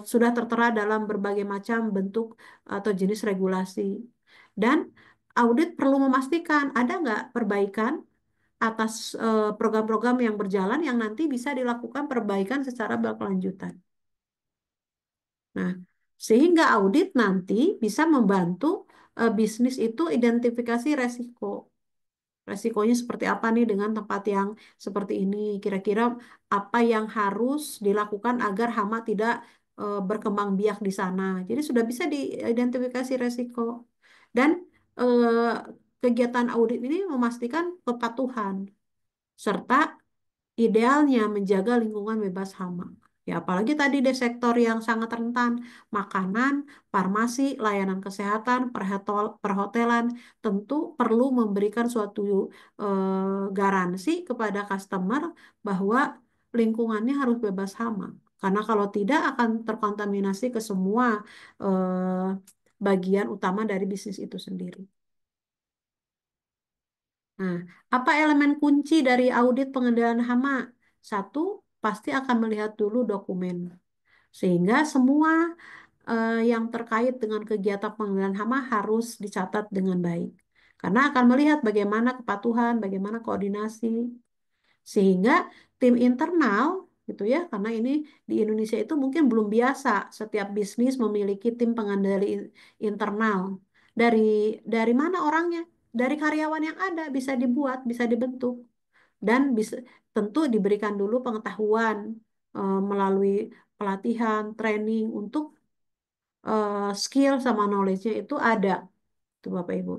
sudah tertera dalam berbagai macam bentuk atau jenis regulasi. Dan audit perlu memastikan ada nggak perbaikan atas program-program yang berjalan yang nanti bisa dilakukan perbaikan secara berkelanjutan. Nah, sehingga audit nanti bisa membantu bisnis itu identifikasi resiko. Resikonya seperti apa nih dengan tempat yang seperti ini? Kira-kira apa yang harus dilakukan agar hama tidak berkembang biak di sana? Jadi sudah bisa diidentifikasi resiko. Dan eh, kegiatan audit ini memastikan kepatuhan serta idealnya menjaga lingkungan bebas hama. Ya, apalagi tadi di sektor yang sangat rentan, makanan, farmasi, layanan kesehatan, perhotelan, tentu perlu memberikan suatu garansi kepada customer bahwa lingkungannya harus bebas hama. Karena kalau tidak akan terkontaminasi ke semua bagian utama dari bisnis itu sendiri. Nah, apa elemen kunci dari audit pengendalian hama? Satu, pasti akan melihat dulu dokumen. Sehingga semua yang terkait dengan kegiatan pengendalian hama harus dicatat dengan baik. Karena akan melihat bagaimana kepatuhan, bagaimana koordinasi. Sehingga tim internal gitu ya, karena ini di Indonesia itu mungkin belum biasa setiap bisnis memiliki tim pengendali internal. Dari dari mana orangnya? Dari karyawan yang ada bisa dibuat, bisa dibentuk dan bisa tentu diberikan dulu pengetahuan melalui pelatihan, training untuk skill sama knowledge-nya itu ada tuh Bapak Ibu.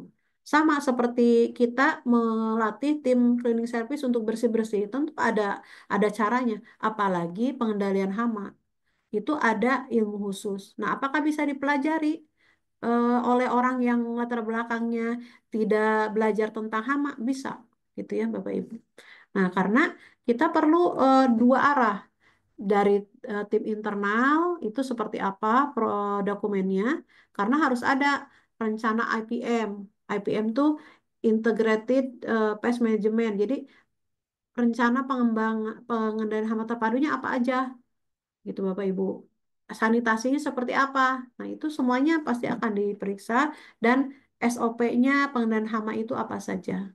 Sama seperti kita melatih tim cleaning service untuk bersih-bersih, tentu ada caranya. Apalagi pengendalian hama itu ada ilmu khusus. Nah, apakah bisa dipelajari oleh orang yang latar belakangnya tidak belajar tentang hama? Bisa, gitu ya Bapak Ibu. Nah, karena kita perlu dua arah dari tim internal itu seperti apa dokumennya, karena harus ada rencana IPM. IPM tuh Integrated Pest Management. Jadi rencana pengendalian hama terpadunya apa aja gitu Bapak Ibu. Sanitasinya seperti apa? Nah, itu semuanya pasti akan diperiksa dan SOP-nya pengendalian hama itu apa saja.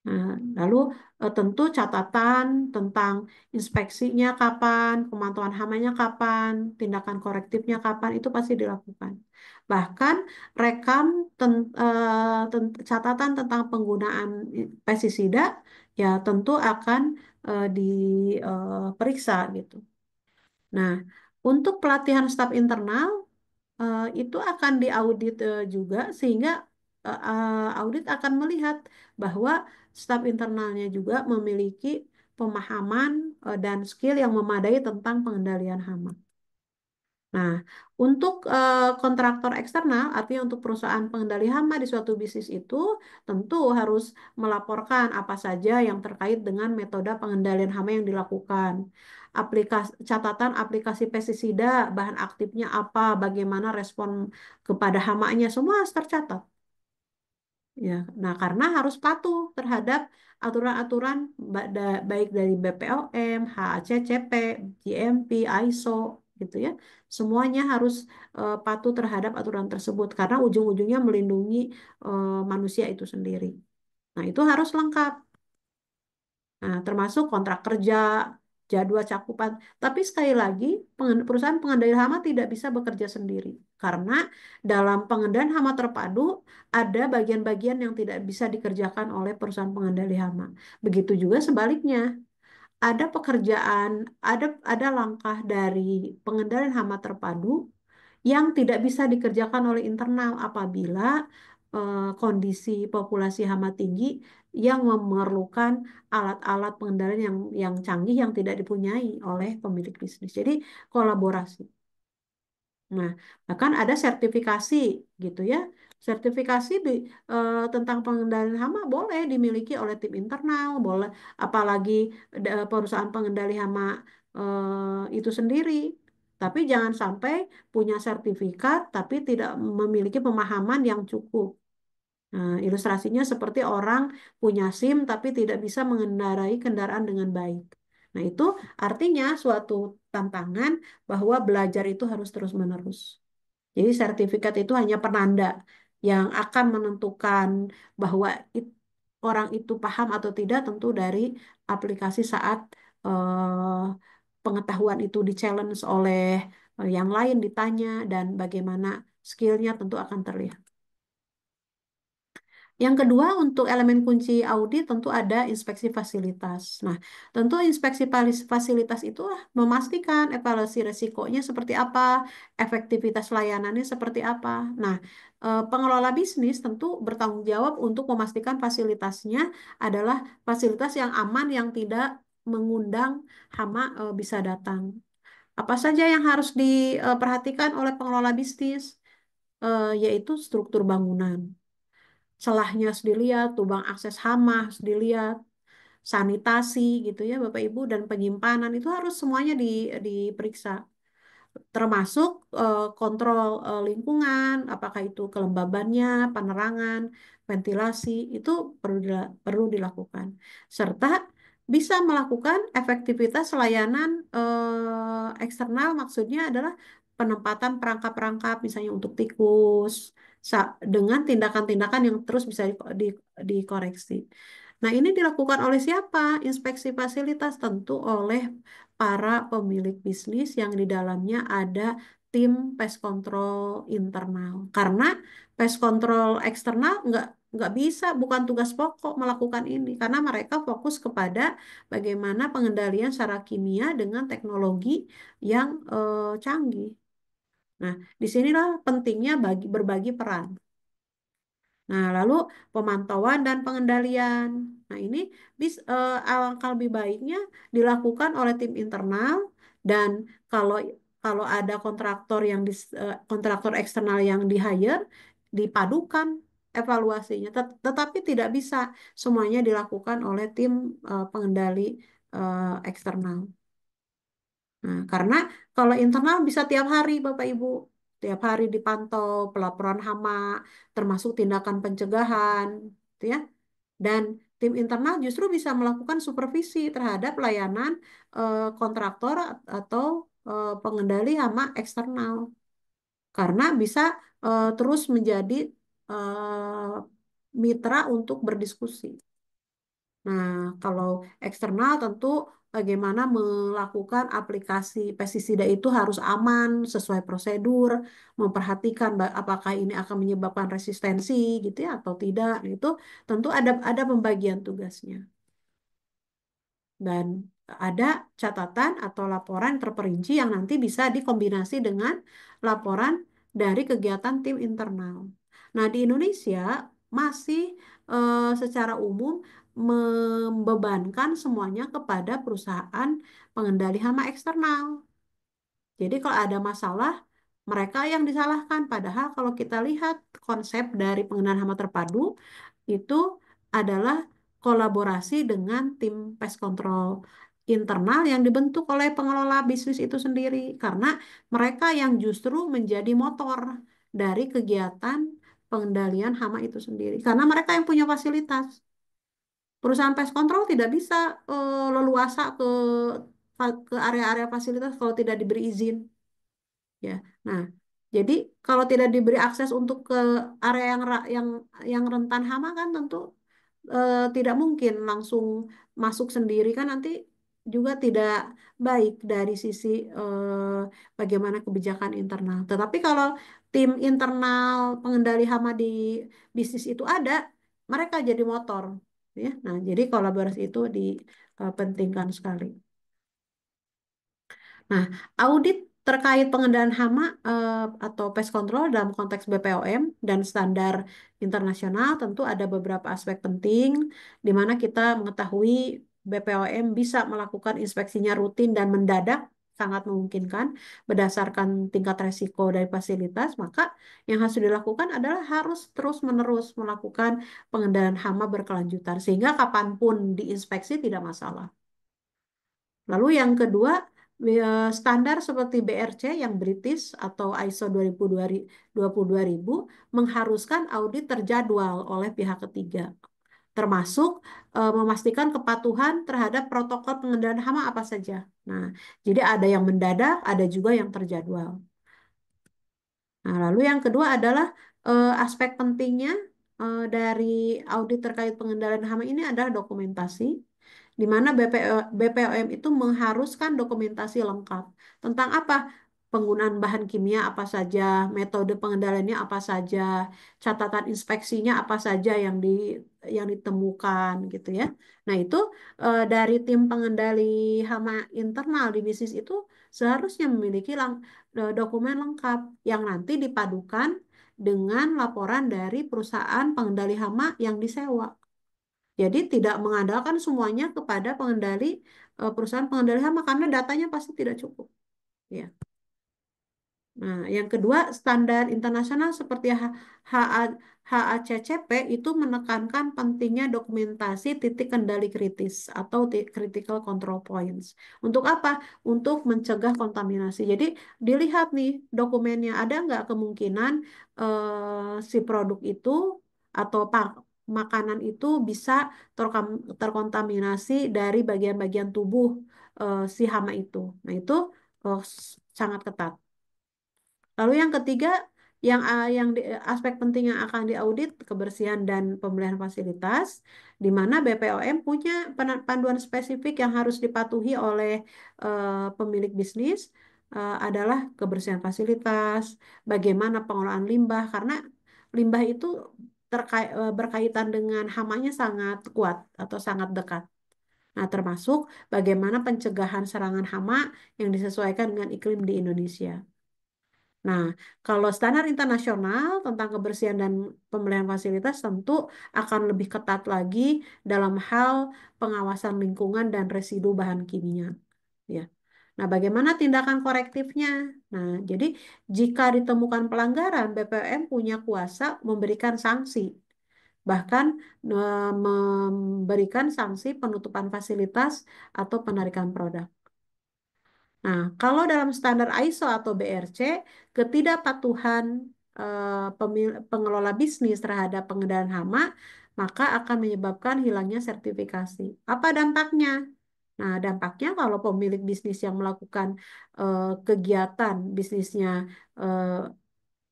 Nah, lalu tentu catatan tentang inspeksinya kapan, pemantauan hamanya kapan, tindakan korektifnya kapan, itu pasti dilakukan. Bahkan rekam catatan tentang penggunaan pestisida ya tentu akan diperiksa gitu. Nah, untuk pelatihan staf internal itu akan diaudit juga sehingga audit akan melihat bahwa staf internalnya juga memiliki pemahaman dan skill yang memadai tentang pengendalian hama. Nah, untuk kontraktor eksternal, artinya untuk perusahaan pengendali hama di suatu bisnis itu tentu harus melaporkan apa saja yang terkait dengan metode pengendalian hama yang dilakukan. Catatan aplikasi pestisida, bahan aktifnya apa, bagaimana respon kepada hamanya, semua harus tercatat. Ya, nah karena harus patuh terhadap aturan-aturan baik dari BPOM, HACCP, GMP, ISO gitu ya. Semuanya harus patuh terhadap aturan tersebut karena ujung-ujungnya melindungi manusia itu sendiri. Nah, itu harus lengkap. Nah, termasuk kontrak kerja, jadwal cakupan. Tapi sekali lagi, perusahaan pengendali hama tidak bisa bekerja sendiri. Karena dalam pengendalian hama terpadu, ada bagian-bagian yang tidak bisa dikerjakan oleh perusahaan pengendali hama. Begitu juga sebaliknya. Ada pekerjaan, ada langkah dari pengendalian hama terpadu yang tidak bisa dikerjakan oleh internal apabila kondisi populasi hama tinggi yang memerlukan alat-alat pengendalian yang canggih yang tidak dipunyai oleh pemilik bisnis. Jadi kolaborasi. Nah, bahkan ada sertifikasi gitu ya. Sertifikasi tentang pengendalian hama boleh dimiliki oleh tim internal, boleh apalagi perusahaan pengendali hama itu sendiri. Tapi jangan sampai punya sertifikat tapi tidak memiliki pemahaman yang cukup. Nah, ilustrasinya seperti orang punya SIM tapi tidak bisa mengendarai kendaraan dengan baik. Nah, itu artinya suatu tantangan bahwa belajar itu harus terus-menerus. Jadi sertifikat itu hanya penanda yang akan menentukan bahwa orang itu paham atau tidak tentu dari aplikasi saat pengetahuan itu di-challenge oleh yang lain ditanya dan bagaimana skillnya tentu akan terlihat. Yang kedua, untuk elemen kunci audit tentu ada inspeksi fasilitas. Nah, tentu inspeksi fasilitas itu memastikan evaluasi resikonya seperti apa, efektivitas layanannya seperti apa. Nah, pengelola bisnis tentu bertanggung jawab untuk memastikan fasilitasnya adalah fasilitas yang aman, yang tidak mengundang hama bisa datang. Apa saja yang harus diperhatikan oleh pengelola bisnis, yaitu struktur bangunan. Celahnya harus dilihat, lubang akses hama harus dilihat, sanitasi gitu ya Bapak Ibu dan penyimpanan itu harus semuanya diperiksa. Termasuk kontrol lingkungan, apakah itu kelembabannya, penerangan, ventilasi itu perlu dilakukan. Serta bisa melakukan efektivitas layanan eksternal maksudnya adalah penempatan perangkap-perangkap misalnya untuk tikus dengan tindakan-tindakan yang terus bisa dikoreksi. Nah, ini dilakukan oleh siapa? Inspeksi fasilitas tentu oleh para pemilik bisnis yang di dalamnya ada tim pest control internal. Karena pest control eksternal nggak bisa, bukan tugas pokok melakukan ini, karena mereka fokus kepada bagaimana pengendalian secara kimia dengan teknologi yang canggih. Nah, disinilah pentingnya berbagi peran. Nah, lalu pemantauan dan pengendalian. Nah, ini alangkah lebih baiknya dilakukan oleh tim internal dan kalau kalau ada kontraktor kontraktor eksternal yang di hire dipadukan evaluasinya. Tetapi tidak bisa semuanya dilakukan oleh tim pengendali eksternal. Nah, karena kalau internal bisa tiap hari, Bapak Ibu. Tiap hari dipantau pelaporan hama, termasuk tindakan pencegahan, gitu ya. Dan tim internal justru bisa melakukan supervisi terhadap layanan kontraktor atau pengendali hama eksternal. Karena bisa terus menjadi mitra untuk berdiskusi. Nah, kalau eksternal tentu bagaimana melakukan aplikasi pestisida itu harus aman, sesuai prosedur, memperhatikan apakah ini akan menyebabkan resistensi gitu ya atau tidak. Itu tentu ada pembagian tugasnya. Dan ada catatan atau laporan terperinci yang nanti bisa dikombinasi dengan laporan dari kegiatan tim internal. Nah, di Indonesia masih secara umum membebankan semuanya kepada perusahaan pengendali hama eksternal. Jadi kalau ada masalah, mereka yang disalahkan. Padahal kalau kita lihat konsep dari pengendalian hama terpadu itu adalah kolaborasi dengan tim pest control internal yang dibentuk oleh pengelola bisnis itu sendiri. Karena mereka yang justru menjadi motor dari kegiatan pengendalian hama itu sendiri. Karena mereka yang punya fasilitas. Perusahaan pest control tidak bisa leluasa ke area-area fasilitas kalau tidak diberi izin. Ya, nah, jadi kalau tidak diberi akses untuk ke area yang rentan hama kan tentu tidak mungkin langsung masuk sendiri kan nanti juga tidak baik dari sisi bagaimana kebijakan internal. Tetapi kalau tim internal pengendali hama di bisnis itu ada, mereka jadi motor, ya. Nah, jadi kolaborasi itu dipentingkan sekali. Nah, audit terkait pengendalian hama atau pest control dalam konteks BPOM dan standar internasional tentu ada beberapa aspek penting di mana kita mengetahui BPOM bisa melakukan inspeksinya rutin dan mendadak sangat memungkinkan berdasarkan tingkat resiko dari fasilitas, maka yang harus dilakukan adalah harus terus-menerus melakukan pengendalian hama berkelanjutan sehingga kapanpun diinspeksi tidak masalah. Lalu yang kedua, standar seperti BRC yang British atau ISO 22000 mengharuskan audit terjadwal oleh pihak ketiga, termasuk memastikan kepatuhan terhadap protokol pengendalian hama apa saja. Nah, jadi ada yang mendadak, ada juga yang terjadwal. Nah, lalu yang kedua adalah aspek pentingnya dari audit terkait pengendalian hama ini adalah dokumentasi, di mana BPOM itu mengharuskan dokumentasi lengkap tentang apa? Penggunaan bahan kimia apa saja, metode pengendaliannya apa saja, catatan inspeksinya apa saja yang ditemukan gitu ya. Nah, itu dari tim pengendali hama internal di bisnis itu seharusnya memiliki dokumen lengkap yang nanti dipadukan dengan laporan dari perusahaan pengendali hama yang disewa. Jadi tidak mengandalkan semuanya kepada perusahaan pengendali hama karena datanya pasti tidak cukup. Ya. Nah, yang kedua, standar internasional seperti HACCP itu menekankan pentingnya dokumentasi titik kendali kritis atau critical control points. Untuk apa? Untuk mencegah kontaminasi. Jadi dilihat nih dokumennya, ada nggak kemungkinan si produk itu atau makanan itu bisa terkontaminasi dari bagian-bagian tubuh si hama itu. Nah, itu sangat ketat. Lalu yang ketiga, aspek penting yang akan diaudit kebersihan dan pemeliharaan fasilitas, di mana BPOM punya panduan spesifik yang harus dipatuhi oleh pemilik bisnis adalah kebersihan fasilitas, bagaimana pengelolaan limbah, karena limbah itu berkaitan dengan hamanya sangat kuat atau sangat dekat. Nah, termasuk bagaimana pencegahan serangan hama yang disesuaikan dengan iklim di Indonesia. Nah, kalau standar internasional tentang kebersihan dan pemeliharaan fasilitas tentu akan lebih ketat lagi dalam hal pengawasan lingkungan dan residu bahan kimia. Ya. Nah, bagaimana tindakan korektifnya? Nah, jadi jika ditemukan pelanggaran, BPOM punya kuasa memberikan sanksi. bahkan memberikan sanksi penutupan fasilitas atau penarikan produk. Nah, kalau dalam standar ISO atau BRC, ketidakpatuhan pengelola bisnis terhadap pengendalian hama, maka akan menyebabkan hilangnya sertifikasi. Apa dampaknya? Nah, dampaknya kalau pemilik bisnis yang melakukan kegiatan bisnisnya eh,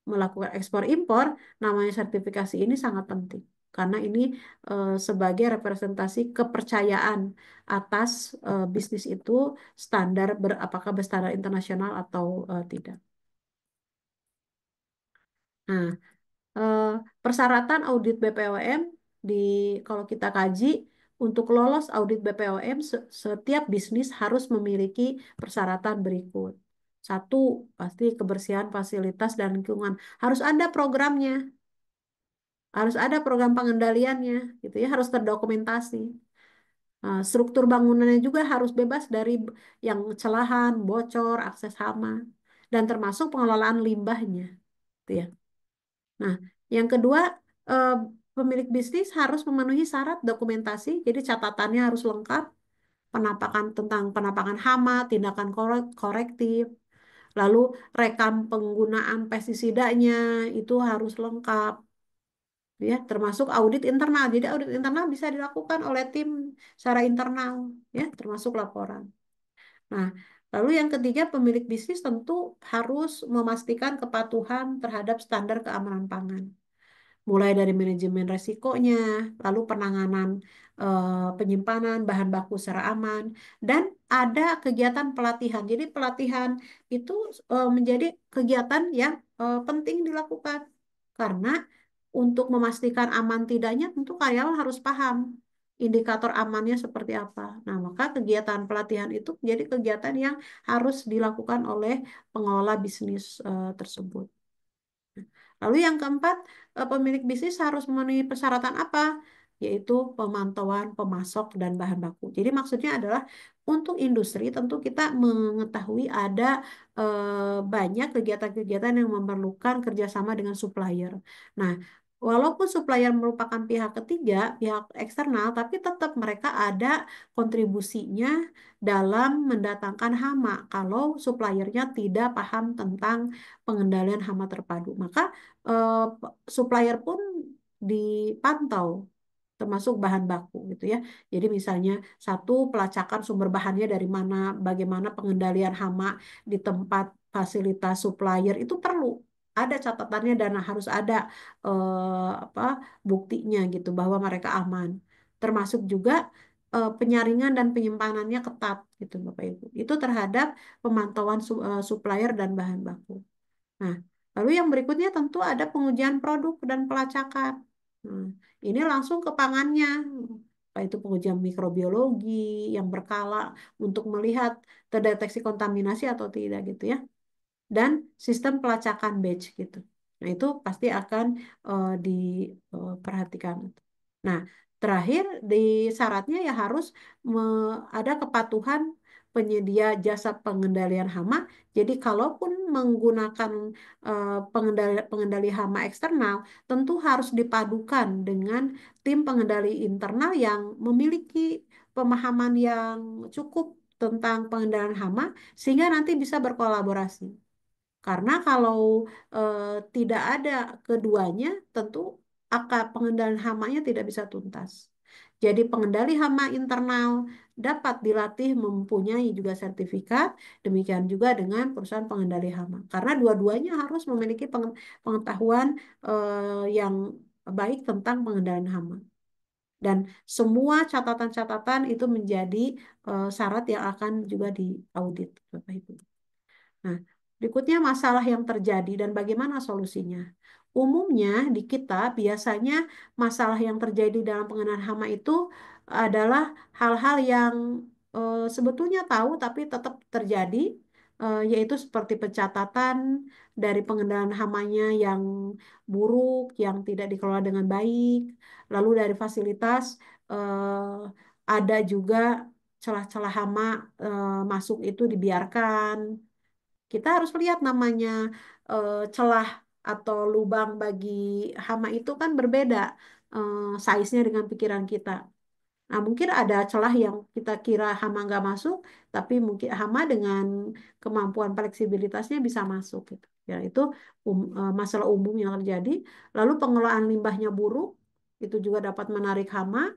melakukan ekspor impor, namanya sertifikasi ini sangat penting. Karena ini sebagai representasi kepercayaan atas bisnis itu apakah berstandar internasional atau tidak. Nah, eh, persyaratan audit BPOM di kalau kita kaji untuk lolos audit BPOM setiap bisnis harus memiliki persyaratan berikut. Satu, pasti kebersihan fasilitas dan lingkungan. Harus ada programnya, harus ada program pengendaliannya, gitu ya, harus terdokumentasi. Struktur bangunannya juga harus bebas dari yang celahan, bocor, akses hama, dan termasuk pengelolaan limbahnya, gitu ya. Nah, yang kedua, eh, pemilik bisnis harus memenuhi syarat dokumentasi, jadi catatannya harus lengkap, tentang penampakan hama, tindakan korektif, lalu rekam penggunaan pestisidanya itu harus lengkap, ya, termasuk audit internal. Jadi audit internal bisa dilakukan oleh tim secara internal, ya, termasuk laporan. Nah, lalu yang ketiga, pemilik bisnis tentu harus memastikan kepatuhan terhadap standar keamanan pangan, mulai dari manajemen resikonya, lalu penanganan penyimpanan bahan baku secara aman, dan ada kegiatan pelatihan. Jadi pelatihan itu menjadi kegiatan yang penting dilakukan karena untuk memastikan aman tidaknya tentu karyawan harus paham indikator amannya seperti apa. Nah, maka kegiatan pelatihan itu menjadi kegiatan yang harus dilakukan oleh pengelola bisnis tersebut. Lalu yang keempat, pemilik bisnis harus memenuhi persyaratan apa? Yaitu pemantauan pemasok dan bahan baku. Jadi maksudnya adalah untuk industri tentu kita mengetahui ada banyak kegiatan-kegiatan yang memerlukan kerjasama dengan supplier. Nah, walaupun supplier merupakan pihak ketiga, pihak eksternal, tapi tetap mereka ada kontribusinya dalam mendatangkan hama kalau suppliernya tidak paham tentang pengendalian hama terpadu. Maka supplier pun dipantau termasuk bahan baku gitu ya. Jadi misalnya satu, pelacakan sumber bahannya dari mana, bagaimana pengendalian hama di tempat fasilitas supplier itu perlu ada catatannya dan harus ada apa buktinya gitu bahwa mereka aman. Termasuk juga penyaringan dan penyimpanannya ketat gitu Bapak Ibu. Itu terhadap pemantauan supplier dan bahan baku. Nah, lalu yang berikutnya tentu ada pengujian produk dan pelacakan. Nah, ini langsung ke pangannya. Apa itu pengujian mikrobiologi yang berkala untuk melihat terdeteksi kontaminasi atau tidak gitu ya. Dan sistem pelacakan batch gitu. Nah, itu pasti akan diperhatikan. Nah, terakhir di syaratnya ya harus ada kepatuhan penyedia jasa pengendalian hama. Jadi kalaupun menggunakan pengendali hama eksternal, tentu harus dipadukan dengan tim pengendali internal yang memiliki pemahaman yang cukup tentang pengendalian hama sehingga nanti bisa berkolaborasi. Karena kalau eh, tidak ada keduanya, tentu akar pengendalian hamanya tidak bisa tuntas. Jadi pengendali hama internal dapat dilatih mempunyai juga sertifikat, demikian juga dengan perusahaan pengendali hama. Karena dua-duanya harus memiliki pengetahuan yang baik tentang pengendalian hama. Dan semua catatan-catatan itu menjadi syarat yang akan juga diaudit, Bapak Ibu. Nah, berikutnya masalah yang terjadi dan bagaimana solusinya. Umumnya di kita biasanya masalah yang terjadi dalam pengenalan hama itu adalah hal-hal yang sebetulnya tahu tapi tetap terjadi, yaitu seperti pencatatan dari pengendalian hamanya yang buruk, yang tidak dikelola dengan baik, lalu dari fasilitas ada juga celah-celah hama masuk itu dibiarkan. Kita harus lihat namanya celah atau lubang bagi hama itu kan berbeda. size-nya dengan pikiran kita. Nah, mungkin ada celah yang kita kira hama nggak masuk, tapi mungkin hama dengan kemampuan fleksibilitasnya bisa masuk gitu. Ya, itu masalah umum yang terjadi. Lalu pengelolaan limbahnya buruk, itu juga dapat menarik hama.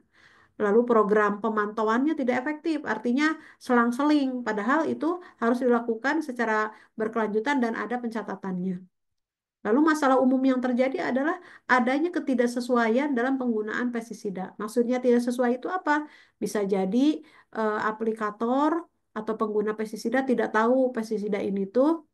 Lalu program pemantauannya tidak efektif, artinya selang-seling, padahal itu harus dilakukan secara berkelanjutan dan ada pencatatannya. Lalu masalah umum yang terjadi adalah adanya ketidaksesuaian dalam penggunaan pestisida. Maksudnya tidak sesuai itu apa? Bisa jadi aplikator atau pengguna pestisida tidak tahu pestisida ini tuh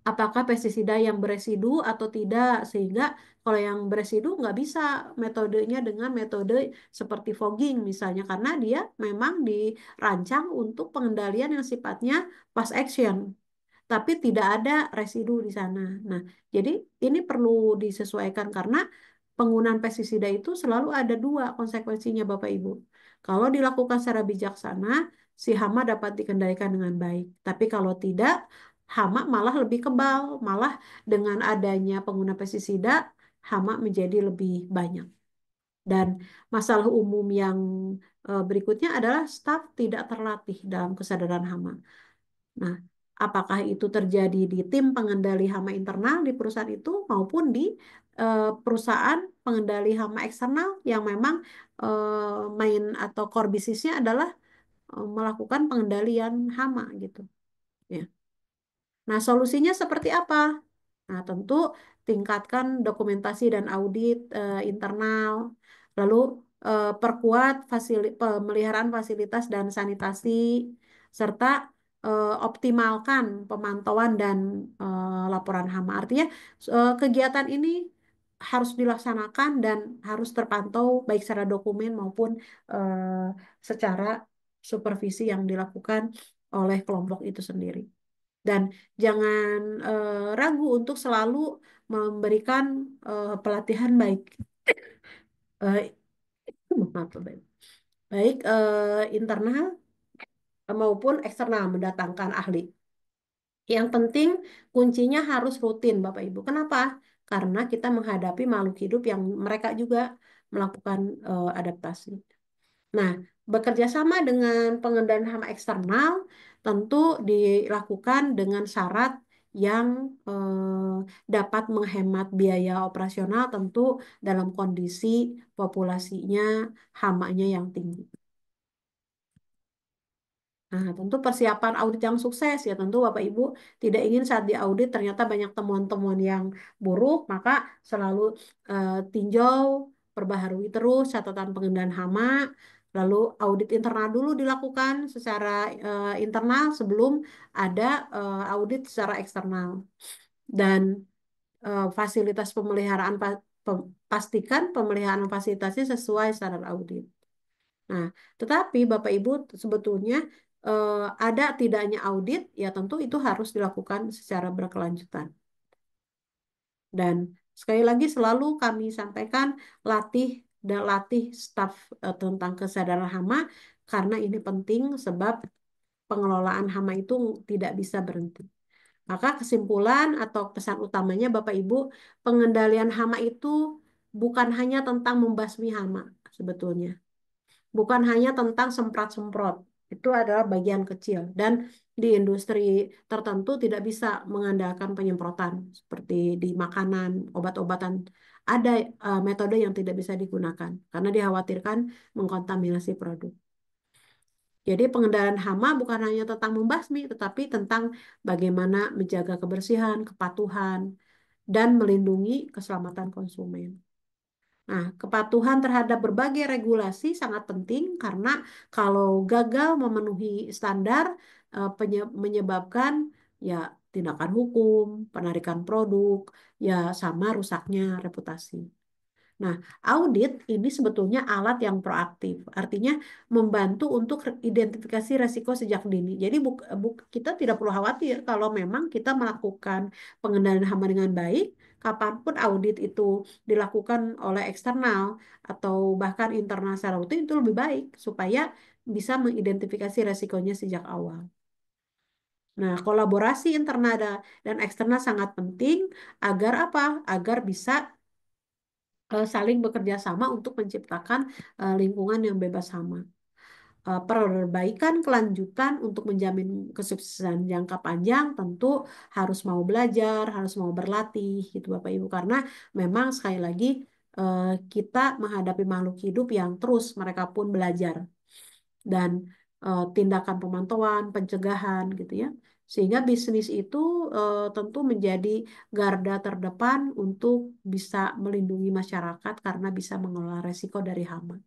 apakah pestisida yang beresidu atau tidak, sehingga kalau yang beresidu nggak bisa metodenya dengan metode seperti fogging misalnya, karena dia memang dirancang untuk pengendalian yang sifatnya fast action, tapi tidak ada residu di sana. Nah, jadi ini perlu disesuaikan karena penggunaan pestisida itu selalu ada dua konsekuensinya Bapak Ibu. Kalau dilakukan secara bijaksana, si hama dapat dikendalikan dengan baik. Tapi kalau tidak, hama malah lebih kebal, malah dengan adanya pengguna pestisida, hama menjadi lebih banyak. Dan masalah umum yang berikutnya adalah staf tidak terlatih dalam kesadaran hama. Nah, apakah itu terjadi di tim pengendali hama internal di perusahaan itu maupun di perusahaan pengendali hama eksternal yang memang main atau core bisnisnya adalah melakukan pengendalian hama gitu. Ya. Nah, solusinya seperti apa? Nah, tentu tingkatkan dokumentasi dan audit internal, lalu perkuat pemeliharaan fasilitas dan sanitasi, serta optimalkan pemantauan dan laporan hama. Artinya kegiatan ini harus dilaksanakan dan harus terpantau baik secara dokumen maupun secara supervisi yang dilakukan oleh kelompok itu sendiri. Dan jangan ragu untuk selalu memberikan pelatihan baik, eh, maaf, baik, baik internal maupun eksternal mendatangkan ahli. Yang penting kuncinya harus rutin, Bapak Ibu. Kenapa? Karena kita menghadapi makhluk hidup yang mereka juga melakukan adaptasi. Nah, bekerja sama dengan pengendalian hama eksternal tentu dilakukan dengan syarat yang dapat menghemat biaya operasional tentu dalam kondisi populasinya hamanya yang tinggi. Nah, tentu persiapan audit yang sukses ya tentu Bapak Ibu tidak ingin saat diaudit ternyata banyak temuan-temuan yang buruk, maka selalu tinjau, perbaharui terus catatan pengendalian hama, lalu audit internal dulu dilakukan secara internal sebelum ada audit secara eksternal. Dan fasilitas pemeliharaan pastikan pemeliharaan fasilitasnya sesuai standar audit. Nah, tetapi Bapak Ibu sebetulnya ada tidaknya audit, ya tentu itu harus dilakukan secara berkelanjutan. Dan sekali lagi selalu kami sampaikan latih dan latih staf tentang kesadaran hama karena ini penting sebab pengelolaan hama itu tidak bisa berhenti. Maka kesimpulan atau pesan utamanya Bapak Ibu, pengendalian hama itu bukan hanya tentang membasmi hama sebetulnya. Bukan hanya tentang semprot-semprot. Itu adalah bagian kecil. Dan di industri tertentu tidak bisa mengandalkan penyemprotan. Seperti di makanan, obat-obatan. Ada metode yang tidak bisa digunakan. Karena dikhawatirkan mengkontaminasi produk. Jadi pengendalian hama bukan hanya tentang membasmi, tetapi tentang bagaimana menjaga kebersihan, kepatuhan, dan melindungi keselamatan konsumen. Nah, kepatuhan terhadap berbagai regulasi sangat penting karena kalau gagal memenuhi standar menyebabkan ya tindakan hukum, penarikan produk, ya sama rusaknya reputasi. Nah, audit ini sebetulnya alat yang proaktif, artinya membantu untuk identifikasi resiko sejak dini. Jadi kita tidak perlu khawatir kalau memang kita melakukan pengendalian hama dengan baik, kapanpun audit itu dilakukan oleh eksternal atau bahkan internal secara rutin itu lebih baik supaya bisa mengidentifikasi resikonya sejak awal. Nah, kolaborasi internal dan eksternal sangat penting agar apa? Agar bisa saling bekerja sama untuk menciptakan lingkungan yang bebas hama. Perbaikan kelanjutan untuk menjamin kesuksesan jangka panjang tentu harus mau belajar, harus mau berlatih gitu Bapak Ibu karena memang sekali lagi kita menghadapi makhluk hidup yang terus mereka pun belajar dan tindakan pemantauan, pencegahan gitu ya. Sehingga bisnis itu tentu menjadi garda terdepan untuk bisa melindungi masyarakat karena bisa mengelola resiko dari hama.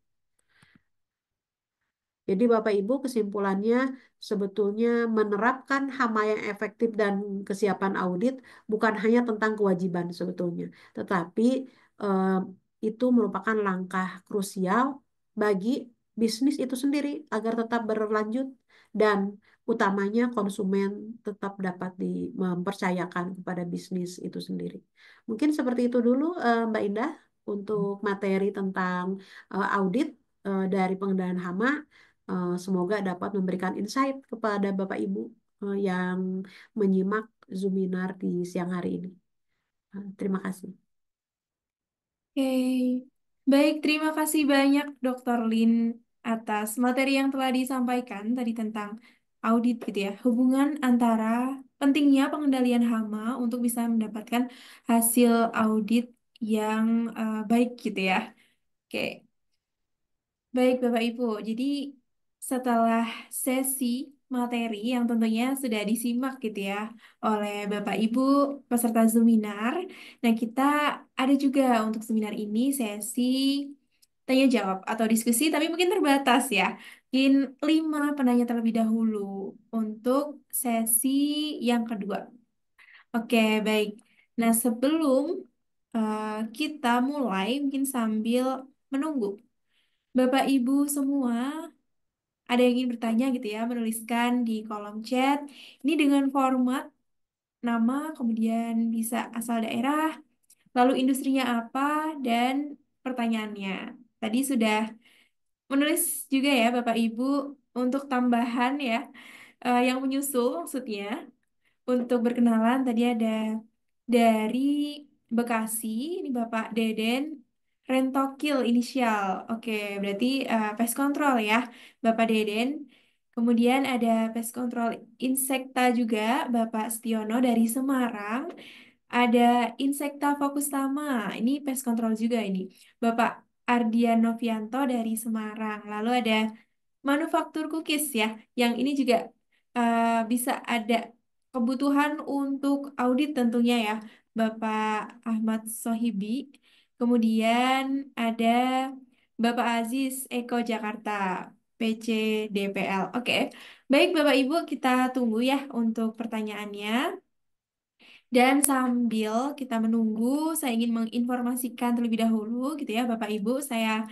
Jadi Bapak Ibu kesimpulannya sebetulnya menerapkan hama yang efektif dan kesiapan audit bukan hanya tentang kewajiban sebetulnya, tetapi eh, itu merupakan langkah krusial bagi bisnis itu sendiri agar tetap berlanjut dan utamanya konsumen tetap dapat mempercayakan kepada bisnis itu sendiri. Mungkin seperti itu dulu Mbak Indah untuk materi tentang audit dari pengendalian hama. Semoga dapat memberikan insight kepada Bapak Ibu yang menyimak Zoominar di siang hari ini. Terima kasih.
Oke, baik, terima kasih banyak Dr. Lin atas materi yang telah disampaikan tadi tentang audit gitu ya, hubungan antara pentingnya pengendalian hama untuk bisa mendapatkan hasil audit yang baik gitu ya. Oke, baik Bapak Ibu, jadi setelah sesi materi yang tentunya sudah disimak gitu ya oleh Bapak Ibu peserta seminar, nah kita ada juga untuk seminar ini sesi tanya jawab atau diskusi, tapi mungkin terbatas ya. Mungkin 5 penanya terlebih dahulu untuk sesi yang kedua. Oke, baik. Nah, sebelum kita mulai, mungkin sambil menunggu Bapak Ibu semua ada yang ingin bertanya gitu ya, menuliskan di kolom chat. Ini dengan format nama, kemudian bisa asal daerah, lalu industrinya apa, dan pertanyaannya. Tadi sudah menulis juga ya Bapak Ibu untuk tambahan ya, yang menyusul maksudnya. Untuk berkenalan tadi ada dari Bekasi, ini Bapak Deden Rentokil inisial. Oke, berarti pest control ya, Bapak Deden. Kemudian ada pest control insekta juga, Bapak Stiono dari Semarang. Ada insekta fokus tama, ini pest control juga ini, Bapak Ardian Novianto dari Semarang. Lalu ada manufaktur cookies ya, yang ini juga bisa ada kebutuhan untuk audit tentunya ya, Bapak Ahmad Sohibi. Kemudian ada Bapak Aziz Eko Jakarta, PC DPL. Oke, baik Bapak Ibu, kita tunggu ya untuk pertanyaannya. Dan sambil kita menunggu, saya ingin menginformasikan terlebih dahulu gitu ya Bapak Ibu, saya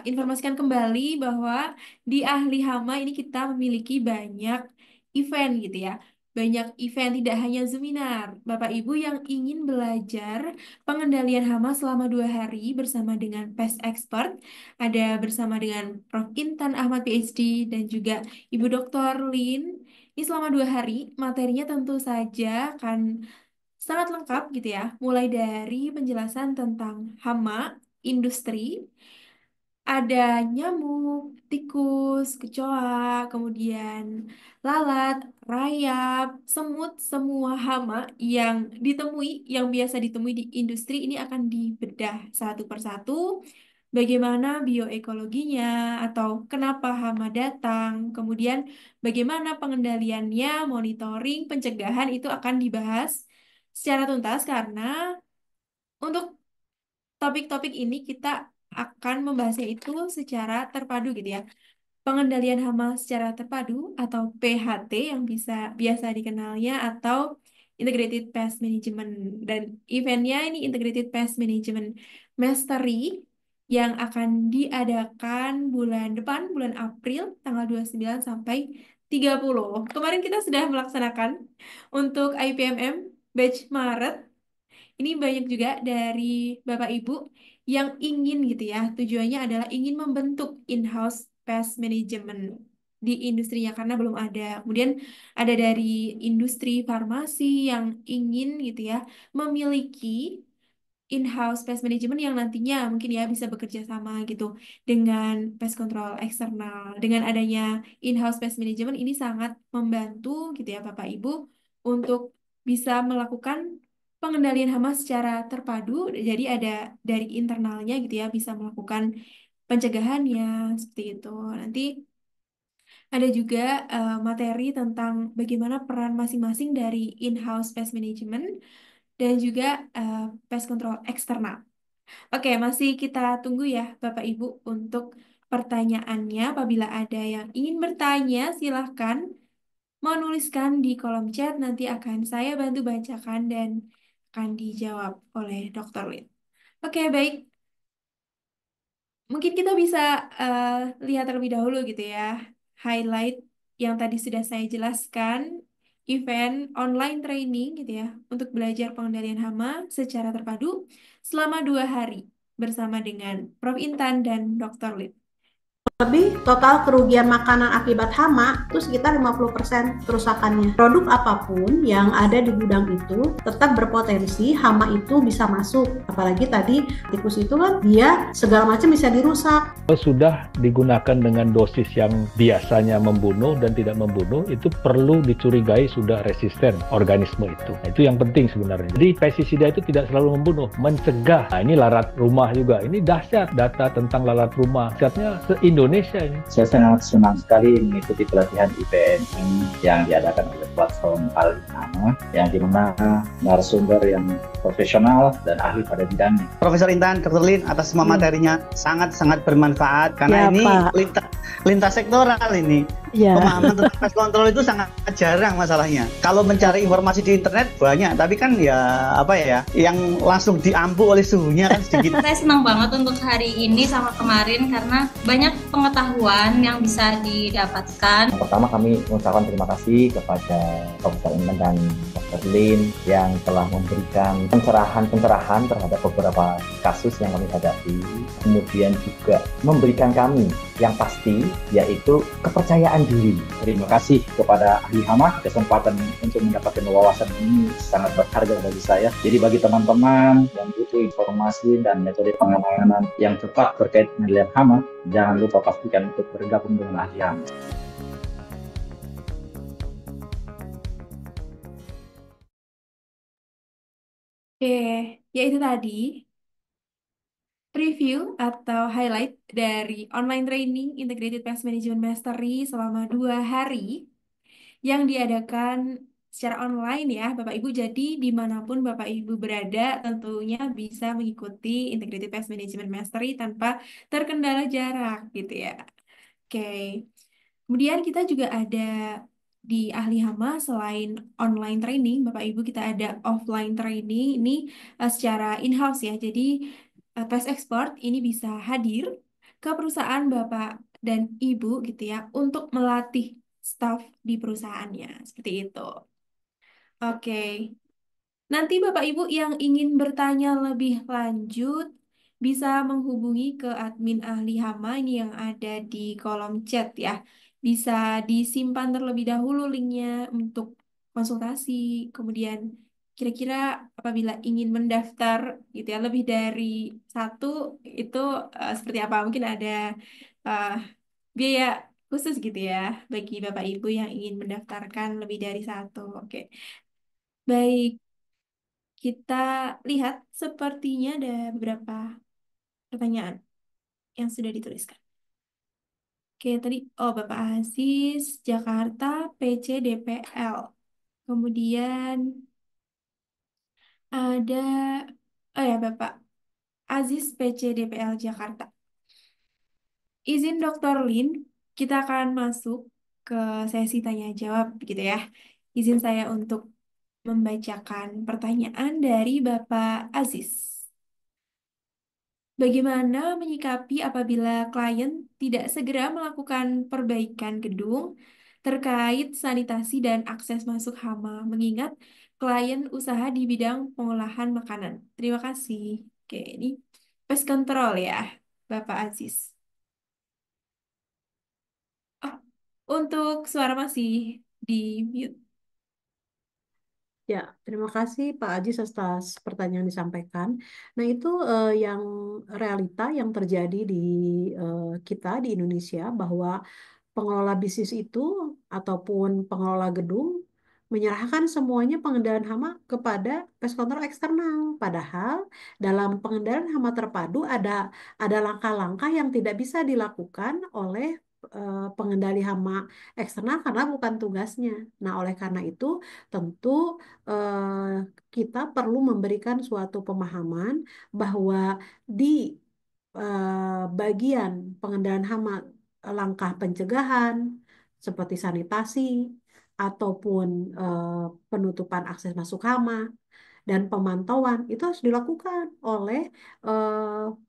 informasikan kembali bahwa di Ahli Hama ini kita memiliki banyak event gitu ya. Banyak event tidak hanya seminar. Bapak Ibu yang ingin belajar pengendalian hama selama 2 hari bersama dengan pest expert, ada bersama dengan Prof. Intan Ahmad PhD dan juga Ibu Dr. Lin. Ini selama 2 hari, materinya tentu saja akan sangat lengkap gitu ya, mulai dari penjelasan tentang hama, industri, ada nyamuk, tikus, kecoa, kemudian lalat, rayap, semut, semua hama yang ditemui, yang biasa ditemui di industri ini akan dibedah satu persatu. Bagaimana bioekologinya atau kenapa hama datang, kemudian bagaimana pengendaliannya, monitoring, pencegahan itu akan dibahas secara tuntas karena untuk topik-topik ini kita akan membahasnya itu secara terpadu gitu ya. Pengendalian hama secara terpadu atau PHT yang bisa biasa dikenalnya atau Integrated Pest Management, dan eventnya ini Integrated Pest Management Mastery yang akan diadakan bulan depan, bulan April tanggal 29 sampai 30. Kemarin kita sudah melaksanakan untuk IPMM batch Maret. Ini banyak juga dari Bapak Ibu yang ingin gitu ya, tujuannya adalah ingin membentuk in-house pest management di industrinya karena belum ada. Kemudian ada dari industri farmasi yang ingin gitu ya memiliki in-house pest management yang nantinya mungkin ya bisa bekerja sama gitu dengan pest control eksternal. Dengan adanya in-house pest management ini sangat membantu gitu ya Bapak Ibu untuk bisa melakukan pengendalian hama secara terpadu. Jadi ada dari internalnya gitu ya bisa melakukan pencegahannya seperti itu. Nanti ada juga materi tentang bagaimana peran masing-masing dari in-house pest management dan juga eh, pest control eksternal. Oke, masih kita tunggu ya Bapak Ibu untuk pertanyaannya. Apabila ada yang ingin bertanya, silahkan menuliskan di kolom chat. Nanti akan saya bantu bacakan dan akan dijawab oleh Dr. Lin. Oke, baik. Mungkin kita bisa eh, lihat terlebih dahulu gitu ya, highlight yang tadi sudah saya jelaskan, event online training gitu ya, untuk belajar pengendalian hama secara terpadu selama 2 hari bersama dengan Prof. Intan dan Dr. Lip.
Lebih total kerugian makanan akibat hama itu sekitar 50% kerusakannya. Produk apapun yang ada di gudang itu tetap berpotensi hama itu bisa masuk. Apalagi tadi tikus itu kan dia segala macam bisa dirusak.
Sudah digunakan dengan dosis yang biasanya membunuh dan tidak membunuh, itu perlu dicurigai sudah resisten organisme itu. Nah, itu yang penting sebenarnya. Jadi pestisida itu tidak selalu membunuh, mencegah. Nah, ini lalat rumah juga. Ini dahsyat data tentang lalat rumah. Dahsyatnya se-Indonesia ini.
Saya sangat senang sekali mengikuti pelatihan IPNI yang diadakan oleh platform Alihama, yang dimana narasumber yang profesional dan ahli pada bidangnya.
Profesor Intan, Dr. Lin, atas semua materinya sangat-sangat bermanfaat karena
Ya,
ini
Pak.
lintas sektoral ini.
Ya.
Pemahaman tentang pest control itu sangat jarang masalahnya. Kalau mencari informasi di internet banyak, tapi kan ya apa ya, yang langsung diampu oleh suhunya kan sedikit.
Saya senang banget untuk hari ini sama kemarin karena banyak pengetahuan yang bisa didapatkan.
Yang pertama kami mengucapkan terima kasih kepada Profesor Intan dan Dr. Lin yang telah memberikan pencerahan terhadap beberapa kasus yang kami hadapi. Kemudian juga memberikan kami yang pasti yaitu kepercayaan diri. Terima kasih kepada ahli hama, kesempatan untuk mendapatkan wawasan ini sangat berharga bagi saya. Jadi bagi teman-teman yang butuh informasi dan metode penanganan yang tepat terkait pengendalian hama, jangan lupa pastikan untuk bergabung dengan ahli hama.
Oke, yaitu tadi review atau highlight dari online training Integrated Pest Management Mastery selama 2 hari yang diadakan secara online ya Bapak Ibu. Jadi dimanapun Bapak Ibu berada tentunya bisa mengikuti Integrated Pest Management Mastery tanpa terkendala jarak gitu ya. Oke. Kemudian kita juga ada di Ahli Hama selain online training, Bapak Ibu kita ada offline training ini secara in-house ya. Jadi Pest Export ini bisa hadir ke perusahaan Bapak dan Ibu gitu ya untuk melatih staf di perusahaannya. Seperti itu. Oke. Nanti Bapak Ibu yang ingin bertanya lebih lanjut bisa menghubungi ke admin ahli hama ini yang ada di kolom chat ya. Bisa disimpan terlebih dahulu linknya untuk konsultasi. Kemudian kira-kira apabila ingin mendaftar gitu ya lebih dari satu itu seperti apa? Mungkin ada eh, biaya khusus gitu ya bagi Bapak Ibu yang ingin mendaftarkan lebih dari satu. Oke. Baik. Kita lihat sepertinya ada beberapa pertanyaan yang sudah dituliskan. Oke, tadi, oh Bapak Aziz, Jakarta, PC DPL. Kemudian ada, oh ya Bapak Aziz, PC DPL Jakarta. Izin Dokter Lin, kita akan masuk ke sesi tanya jawab gitu ya. Izin saya untuk membacakan pertanyaan dari Bapak Aziz. Bagaimana menyikapi apabila klien tidak segera melakukan perbaikan gedung terkait sanitasi dan akses masuk hama, mengingat klien usaha di bidang pengolahan makanan? Terima kasih. Oke, ini pest control ya, Bapak Aziz. Oh, untuk suara masih di mute.
Ya, terima kasih Pak Ajis atas pertanyaan yang disampaikan. Nah, itu yang realita yang terjadi di kita di Indonesia bahwa pengelola bisnis itu ataupun pengelola gedung menyerahkan semuanya pengendalian hama kepada pest control eksternal. Padahal dalam pengendalian hama terpadu ada langkah-langkah yang tidak bisa dilakukan oleh pengendali hama eksternal karena bukan tugasnya. Nah, oleh karena itu tentu kita perlu memberikan suatu pemahaman bahwa di bagian pengendalian hama langkah pencegahan seperti sanitasi ataupun eh, penutupan akses masuk hama dan pemantauan itu harus dilakukan oleh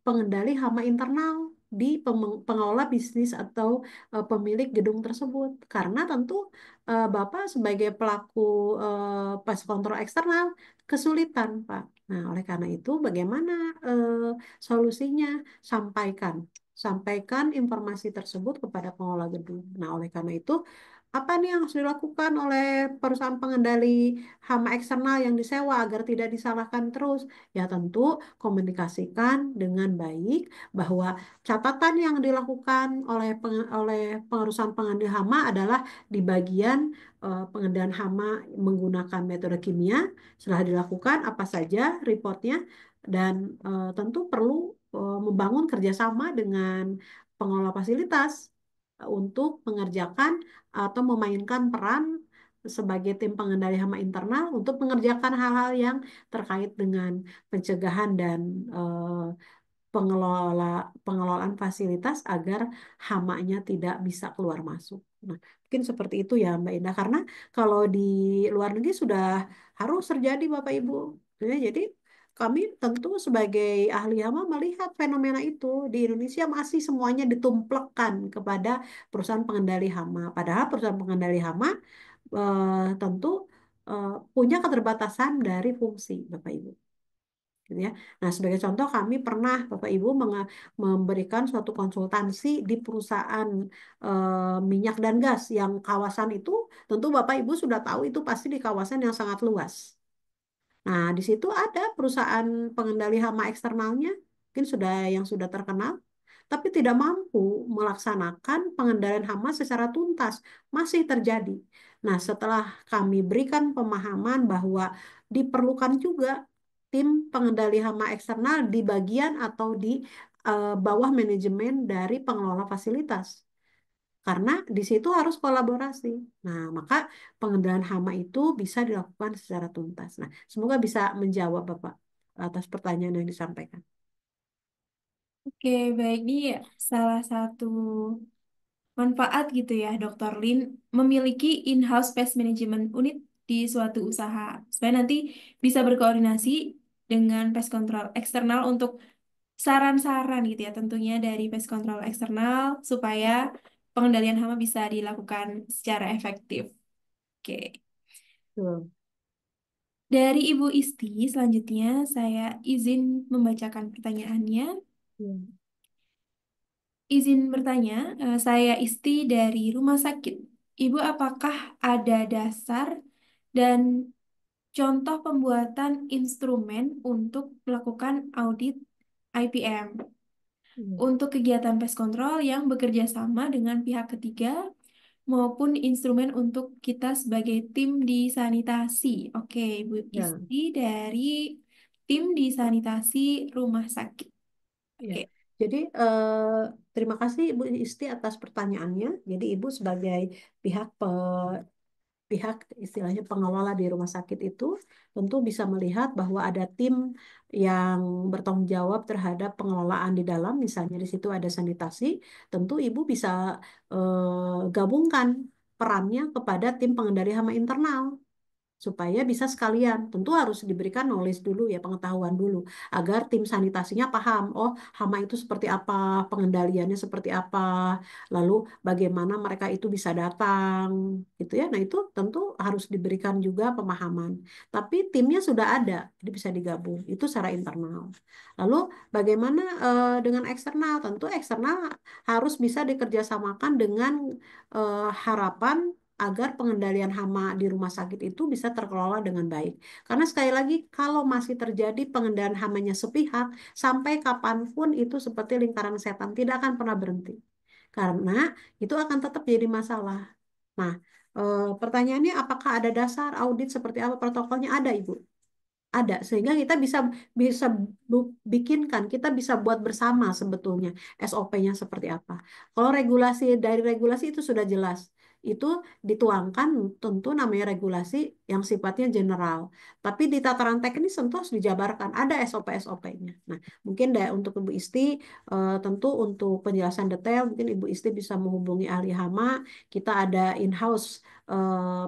pengendali hama internal di pengelola bisnis atau pemilik gedung tersebut. Karena tentu Bapak sebagai pelaku pest control eksternal kesulitan, Pak. Nah, oleh karena itu bagaimana solusinya? Sampaikan. Sampaikan informasi tersebut kepada pengelola gedung. Nah, oleh karena itu, apa nih yang harus dilakukan oleh perusahaan pengendali hama eksternal yang disewa agar tidak disalahkan terus? Ya tentu komunikasikan dengan baik bahwa catatan yang dilakukan oleh perusahaan pengendali hama adalah di bagian pengendalian hama menggunakan metode kimia. Setelah dilakukan apa saja reportnya dan tentu perlu membangun kerjasama dengan pengelola fasilitas untuk mengerjakan atau memainkan peran sebagai tim pengendali hama internal untuk mengerjakan hal-hal yang terkait dengan pencegahan dan pengelola pengelolaan fasilitas agar hamanya tidak bisa keluar masuk. Nah, mungkin seperti itu ya Mbak Indah karena kalau di luar negeri sudah harus terjadi Bapak Ibu. Ya, jadi kami tentu sebagai ahli hama melihat fenomena itu di Indonesia masih semuanya ditumplekkan kepada perusahaan pengendali hama. Padahal perusahaan pengendali hama tentu punya keterbatasan dari fungsi Bapak Ibu gitu ya. Nah, sebagai contoh kami pernah Bapak Ibu memberikan suatu konsultansi di perusahaan minyak dan gas yang kawasan itu tentu Bapak Ibu sudah tahu itu pasti di kawasan yang sangat luas. Nah, di situ ada perusahaan pengendali hama eksternalnya, mungkin yang sudah terkenal, tapi tidak mampu melaksanakan pengendalian hama secara tuntas. Masih terjadi. Nah, setelah kami berikan pemahaman bahwa diperlukan juga tim pengendali hama eksternal di bagian atau di bawah manajemen dari pengelola fasilitas. Karena di situ harus kolaborasi. Nah, maka pengendalian hama itu bisa dilakukan secara tuntas. Nah, semoga bisa menjawab Bapak atas pertanyaan yang disampaikan.
Oke, baik. Ini salah satu manfaat gitu ya, Dr. Lin memiliki in-house pest management unit di suatu usaha supaya nanti bisa berkoordinasi dengan pest control eksternal untuk saran-saran gitu ya, tentunya dari pest control eksternal supaya pengendalian hama bisa dilakukan secara efektif. Oke.
Betul.
Dari Ibu Isti, selanjutnya saya izin membacakan pertanyaannya.
Ya.
Izin bertanya, saya Isti dari rumah sakit. Ibu, apakah ada dasar dan contoh pembuatan instrumen untuk melakukan audit IPM
Ya.
untuk kegiatan pest control yang bekerja sama dengan pihak ketiga maupun instrumen untuk kita sebagai tim di sanitasi? Oke, Ibu
Ya.
Isti dari tim di sanitasi rumah sakit.
Ya.
Oke.
Jadi terima kasih Ibu Isti atas pertanyaannya. Jadi Ibu sebagai pihak pihak istilahnya pengelola di rumah sakit itu tentu bisa melihat bahwa ada tim yang bertanggung jawab terhadap pengelolaan di dalam, misalnya di situ ada sanitasi, tentu Ibu bisa gabungkan perannya kepada tim pengendali hama internal supaya bisa sekalian. Tentu harus diberikan knowledge dulu ya, pengetahuan dulu agar tim sanitasinya paham, oh hama itu seperti apa, pengendaliannya seperti apa, lalu bagaimana mereka itu bisa datang gitu ya. Nah, itu tentu harus diberikan juga pemahaman. Tapi timnya sudah ada, jadi bisa digabung. Itu secara internal. Lalu bagaimana dengan eksternal? Tentu eksternal harus bisa dikerjasamakan dengan harapan agar pengendalian hama di rumah sakit itu bisa terkelola dengan baik. Karena sekali lagi, kalau masih terjadi pengendalian hamanya sepihak, sampai kapanpun itu seperti lingkaran setan, tidak akan pernah berhenti. Karena itu akan tetap jadi masalah. Nah, pertanyaannya apakah ada dasar audit seperti apa protokolnya? Ada, Ibu. Ada, sehingga kita bisa bisa bikinkan, kita bisa buat bersama sebetulnya SOP-nya seperti apa. Kalau regulasi dari regulasi itu sudah jelas, itu dituangkan tentu namanya regulasi yang sifatnya general. Tapi di tataran teknis tentu harus dijabarkan, ada SOP-SOP-nya. Nah, mungkin untuk Ibu Isti, tentu untuk penjelasan detail, mungkin Ibu Isti bisa menghubungi ahli hama. Kita ada in-house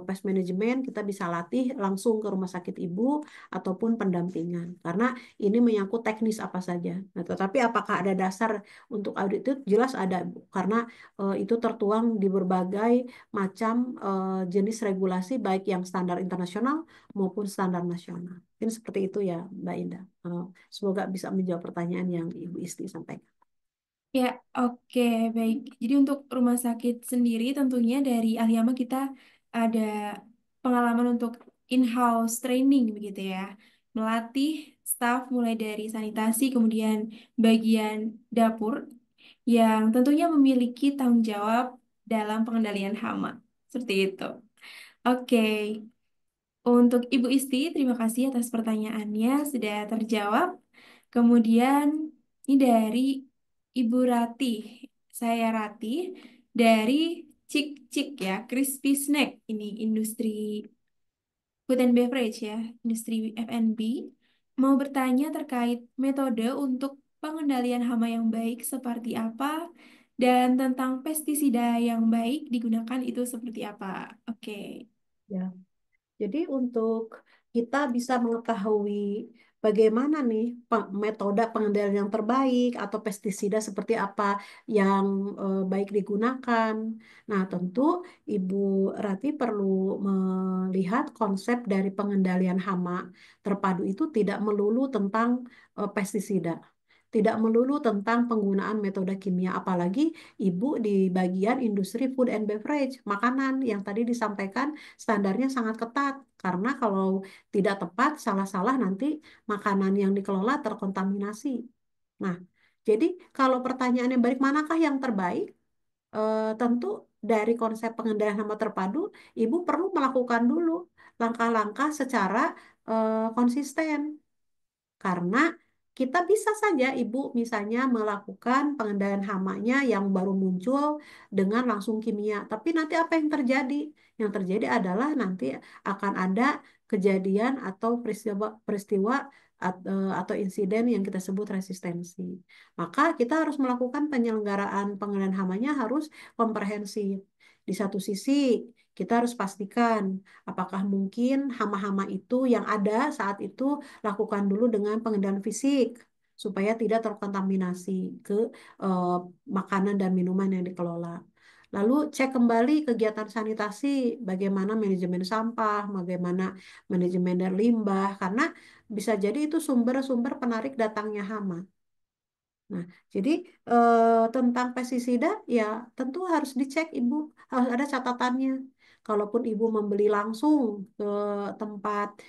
pest management, kita bisa latih langsung ke rumah sakit Ibu ataupun pendampingan. Karena ini menyangkut teknis apa saja. Nah, tetapi apakah ada dasar untuk audit itu? Jelas ada, Bu. Karena itu tertuang di berbagai macam jenis regulasi, baik yang standar internasional maupun standar nasional. Mungkin seperti itu ya, Mbak Indah. Semoga bisa menjawab pertanyaan yang Ibu Isti sampaikan.
Ya, oke, baik. Jadi untuk rumah sakit sendiri tentunya dari Aliama kita ada pengalaman untuk in-house training begitu ya. Melatih staf mulai dari sanitasi kemudian bagian dapur yang tentunya memiliki tanggung jawab dalam pengendalian hama. Seperti itu. Oke, untuk Ibu Isti, terima kasih atas pertanyaannya sudah terjawab. Kemudian ini dari Ibu Rati, saya Rati dari Cik Cik ya, Crispy Snack. Ini industri food and beverage ya, industri F&B. Mau bertanya terkait metode untuk pengendalian hama yang baik seperti apa dan tentang pestisida yang baik digunakan itu seperti apa. Oke.
Ya. Jadi untuk kita bisa mengetahui bagaimana nih metode pengendalian yang terbaik atau pestisida seperti apa yang baik digunakan. Nah, tentu Ibu Rati perlu melihat konsep dari pengendalian hama terpadu itu tidak melulu tentang pestisida. Tidak melulu tentang penggunaan metode kimia, apalagi Ibu di bagian industri food and beverage, makanan yang tadi disampaikan standarnya sangat ketat karena kalau tidak tepat salah-salah nanti makanan yang dikelola terkontaminasi. Nah, jadi kalau pertanyaannya baik manakah yang terbaik? Tentu dari konsep pengendalian hama terpadu, Ibu perlu melakukan dulu langkah-langkah secara konsisten. Karena kita bisa saja Ibu misalnya melakukan pengendalian hamanya yang baru muncul dengan langsung kimia. Tapi nanti apa yang terjadi? Yang terjadi adalah nanti akan ada kejadian atau peristiwa atau insiden yang kita sebut resistensi. Maka kita harus melakukan penyelenggaraan pengendalian hamanya harus komprehensif. Di satu sisi, kita harus pastikan apakah mungkin hama-hama itu yang ada saat itu lakukan dulu dengan pengendalian fisik supaya tidak terkontaminasi ke eh, makanan dan minuman yang dikelola. Lalu cek kembali kegiatan sanitasi, bagaimana manajemen sampah, bagaimana manajemen dan limbah, karena bisa jadi itu sumber-sumber penarik datangnya hama. Nah, jadi tentang pestisida ya tentu harus dicek Ibu, harus ada catatannya. Kalaupun Ibu membeli langsung ke tempat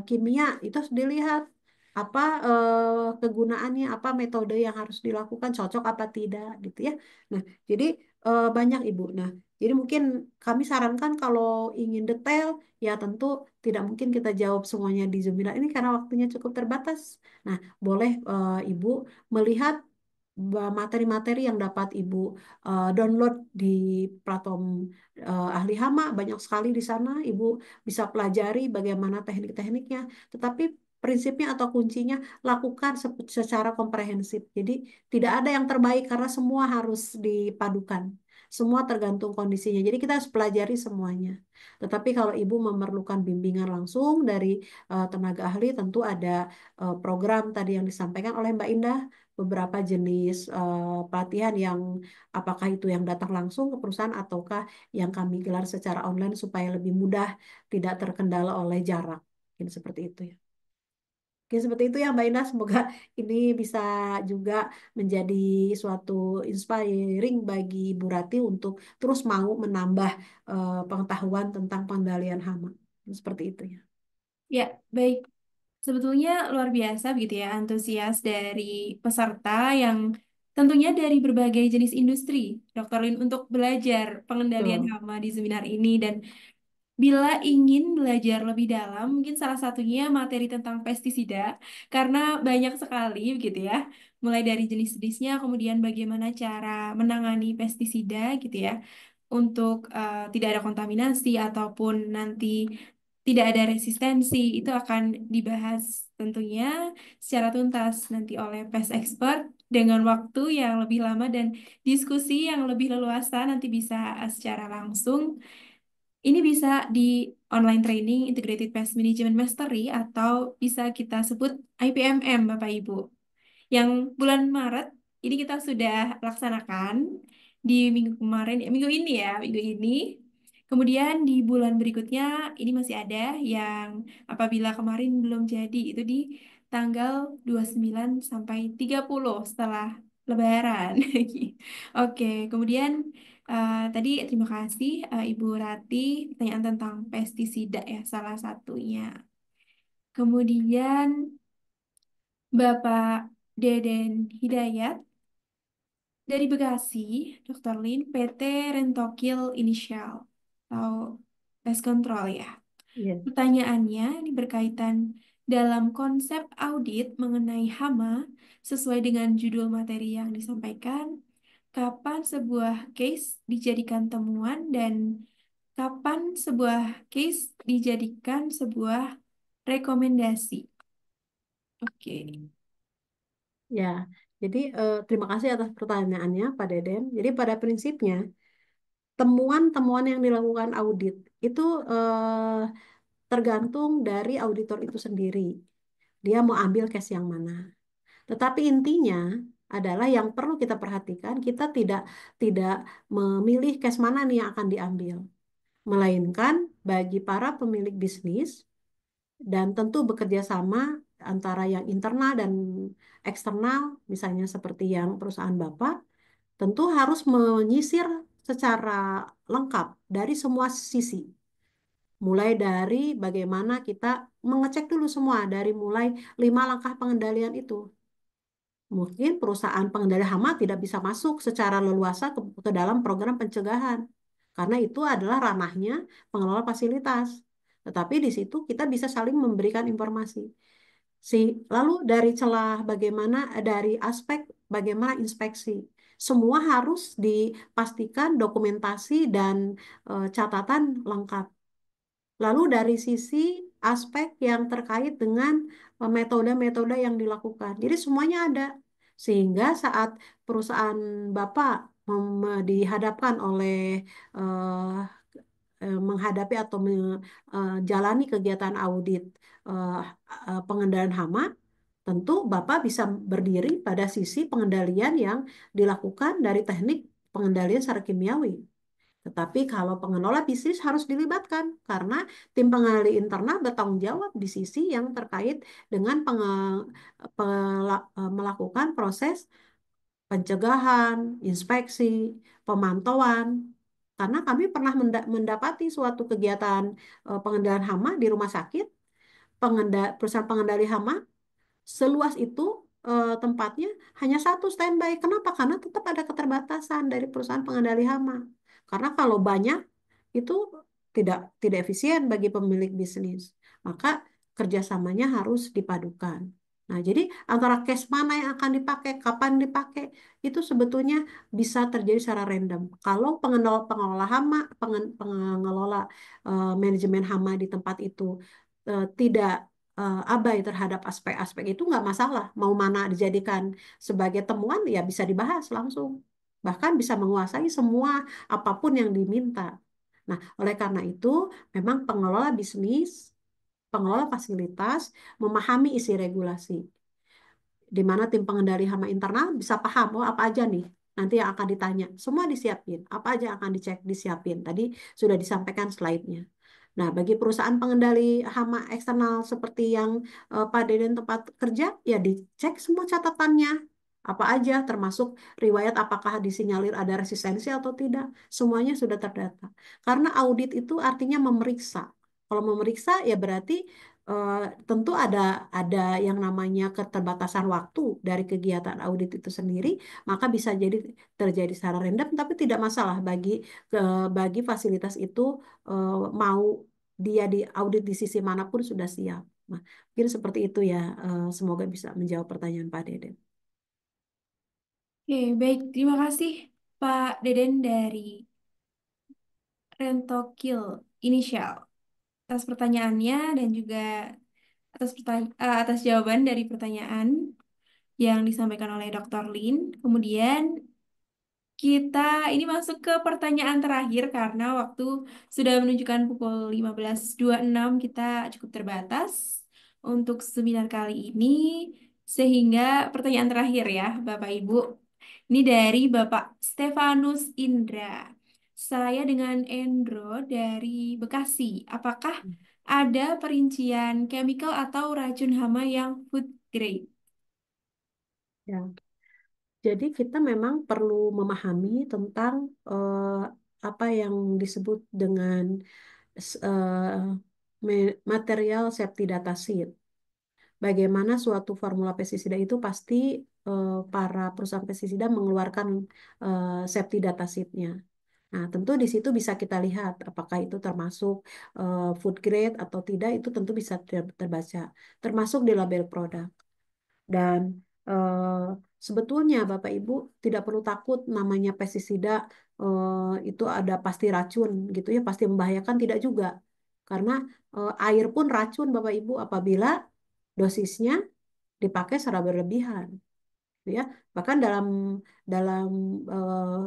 kimia, itu harus dilihat apa kegunaannya, apa metode yang harus dilakukan, cocok apa tidak gitu ya. Nah, jadi banyak Ibu. Nah, jadi mungkin kami sarankan kalau ingin detail, ya tentu tidak mungkin kita jawab semuanya di Zoom ini karena waktunya cukup terbatas. Nah, boleh Ibu melihat materi-materi yang dapat Ibu download di platform ahli hama banyak sekali di sana. Ibu bisa pelajari bagaimana teknik-tekniknya. Tetapi prinsipnya atau kuncinya lakukan secara komprehensif. Jadi tidak ada yang terbaik karena semua harus dipadukan. Semua tergantung kondisinya. Jadi kita harus pelajari semuanya. Tetapi kalau Ibu memerlukan bimbingan langsung dari tenaga ahli, tentu ada program tadi yang disampaikan oleh Mbak Indah, beberapa jenis pelatihan yang apakah itu yang datang langsung ke perusahaan ataukah yang kami gelar secara online supaya lebih mudah, tidak terkendala oleh jarak. Mungkin seperti itu ya. Oke, seperti itu ya Mbak Indah. Semoga ini bisa juga menjadi suatu inspiring bagi Bu Rati untuk terus mau menambah pengetahuan tentang pengendalian hama. Seperti itu ya.
Ya, baik. Sebetulnya luar biasa begitu ya antusias dari peserta yang tentunya dari berbagai jenis industri, Dr. Lin, untuk belajar pengendalian
Betul.
hama di seminar ini. Dan bila ingin belajar lebih dalam, mungkin salah satunya materi tentang pestisida, karena banyak sekali begitu ya, mulai dari jenis-jenisnya, kemudian bagaimana cara menangani pestisida gitu ya, untuk tidak ada kontaminasi ataupun nanti tidak ada resistensi, itu akan dibahas tentunya secara tuntas nanti oleh pest expert dengan waktu yang lebih lama dan diskusi yang lebih leluasa nanti bisa secara langsung. Ini bisa di online training Integrated Pest Management Mastery atau bisa kita sebut IPMM Bapak Ibu. Yang bulan Maret ini kita sudah laksanakan di minggu kemarin, minggu ini ya, minggu ini. Kemudian di bulan berikutnya ini masih ada yang apabila kemarin belum jadi itu di tanggal 29 sampai 30 setelah Lebaran. Oke, kemudian tadi terima kasih Ibu Rati pertanyaan tentang pestisida ya salah satunya. Kemudian Bapak Deden Hidayat dari Bekasi, Dr. Lin, PT Rentokil Inisial atau Pest Control ya.
Iya.
Pertanyaannya ini berkaitan dalam konsep audit mengenai hama sesuai dengan judul materi yang disampaikan, kapan sebuah case dijadikan temuan dan kapan sebuah case dijadikan sebuah rekomendasi. Oke.
Ya, jadi terima kasih atas pertanyaannya Pak Deden. Jadi pada prinsipnya temuan-temuan yang dilakukan audit itu tergantung dari auditor itu sendiri. Dia mau ambil case yang mana. Tetapi intinya adalah yang perlu kita perhatikan, kita tidak memilih case mana nih yang akan diambil, melainkan bagi para pemilik bisnis dan tentu bekerja sama antara yang internal dan eksternal, misalnya seperti yang perusahaan Bapak, tentu harus menyisir secara lengkap dari semua sisi. Mulai dari bagaimana kita mengecek dulu semua dari mulai 5 langkah pengendalian itu. Mungkin perusahaan pengendali hama tidak bisa masuk secara leluasa ke dalam program pencegahan karena itu adalah ranahnya pengelola fasilitas. Tetapi di situ kita bisa saling memberikan informasi. Si, lalu dari celah bagaimana dari aspek bagaimana inspeksi. Semua harus dipastikan dokumentasi dan catatan lengkap. Lalu dari sisi aspek yang terkait dengan metode-metode yang dilakukan. Jadi semuanya ada. Sehingga saat perusahaan Bapak dihadapkan oleh eh, menghadapi atau menjalani kegiatan audit eh, pengendalian hama, tentu Bapak bisa berdiri pada sisi pengendalian yang dilakukan dari teknik pengendalian secara kimiawi. Tetapi kalau pengelola bisnis harus dilibatkan karena tim pengendali internal bertanggung jawab di sisi yang terkait dengan melakukan proses pencegahan, inspeksi, pemantauan. Karena kami pernah mendapati suatu kegiatan pengendalian hama di rumah sakit, perusahaan pengendali hama seluas itu tempatnya hanya satu standby. Kenapa? Karena tetap ada keterbatasan dari perusahaan pengendali hama. Karena kalau banyak itu tidak efisien bagi pemilik bisnis. Maka kerjasamanya harus dipadukan. Nah, jadi antara case mana yang akan dipakai, kapan dipakai, itu sebetulnya bisa terjadi secara random. Kalau pengelola hama, pengelola manajemen hama di tempat itu tidak abai terhadap aspek-aspek itu nggak masalah. Mau mana dijadikan sebagai temuan ya bisa dibahas langsung. Bahkan bisa menguasai semua apapun yang diminta. Nah, oleh karena itu memang pengelola bisnis, pengelola fasilitas memahami isi regulasi. Di mana tim pengendali hama internal bisa paham, oh apa aja nih nanti yang akan ditanya. Semua disiapin, apa aja yang akan dicek, disiapin. Tadi sudah disampaikan slide-nya. Nah, bagi perusahaan pengendali hama eksternal seperti yang Pak Deden tempat kerja, ya dicek semua catatannya. Apa aja, termasuk riwayat apakah disinyalir ada resistensi atau tidak. Semuanya sudah terdata. Karena audit itu artinya memeriksa. Kalau memeriksa ya berarti eh, tentu ada yang namanya keterbatasan waktu dari kegiatan audit itu sendiri, maka bisa jadi terjadi secara random, tapi tidak masalah bagi fasilitas itu mau dia di audit di sisi manapun sudah siap. Nah, mungkin seperti itu ya. Semoga bisa menjawab pertanyaan Pak Deden.
Oke, baik. Terima kasih Pak Deden dari Rentokil Inisial atas pertanyaannya dan juga atas jawaban dari pertanyaan yang disampaikan oleh Dr. Lin. Kemudian kita ini masuk ke pertanyaan terakhir karena waktu sudah menunjukkan pukul 15.26, kita cukup terbatas untuk seminar kali ini. Sehingga pertanyaan terakhir ya Bapak Ibu. Ini dari Bapak Stefanus Indra. Saya dengan Endro dari Bekasi. Apakah ada perincian chemical atau racun hama yang food grade?
Ya. Jadi kita memang perlu memahami tentang apa yang disebut dengan material safety data sheet. Bagaimana suatu formula pestisida itu pasti para perusahaan pestisida mengeluarkan safety data sheet-nya. Nah, tentu di situ bisa kita lihat apakah itu termasuk food grade atau tidak, itu tentu bisa terbaca, termasuk di label produk. Dan eh, sebetulnya Bapak Ibu tidak perlu takut namanya pestisida itu ada pasti racun gitu ya, pasti membahayakan, tidak juga. Karena air pun racun Bapak Ibu apabila dosisnya dipakai secara berlebihan, gitu ya. Bahkan dalam dalam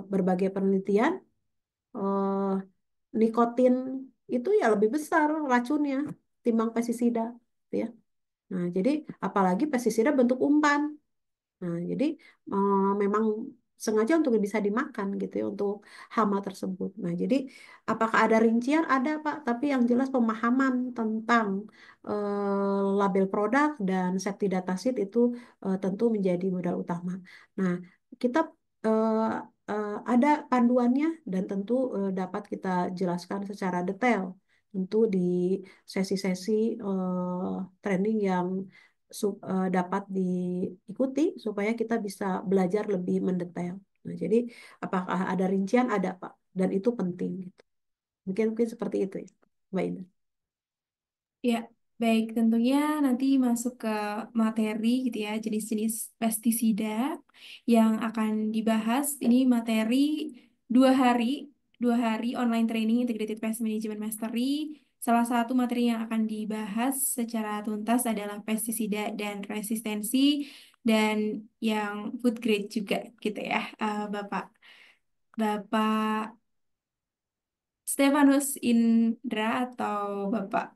berbagai penelitian eh, nikotin itu ya lebih besar racunnya timbang pestisida, gitu ya. Nah, jadi apalagi pestisida bentuk umpan. Nah, jadi memang sengaja untuk bisa dimakan gitu ya untuk hama tersebut. Nah, jadi apakah ada rincian? Ada, Pak, tapi yang jelas pemahaman tentang label produk dan safety data sheet itu tentu menjadi modal utama. Nah, kita eh, ada panduannya dan tentu dapat kita jelaskan secara detail tentu di sesi-sesi training yang dapat diikuti supaya kita bisa belajar lebih mendetail. Nah, jadi apakah ada rincian? Ada, Pak, dan itu penting gitu. Mungkin mungkin seperti itu ya, Mbak Indah.
Ya, baik. Tentunya nanti masuk ke materi gitu ya, jenis-jenis pestisida yang akan dibahas. Ini materi 2 hari, 2 hari online training Integrated Pest Management Mastery. Salah satu materi yang akan dibahas secara tuntas adalah pestisida dan resistensi dan yang food grade juga gitu ya, Bapak. Bapak Stefanus Indra atau Bapak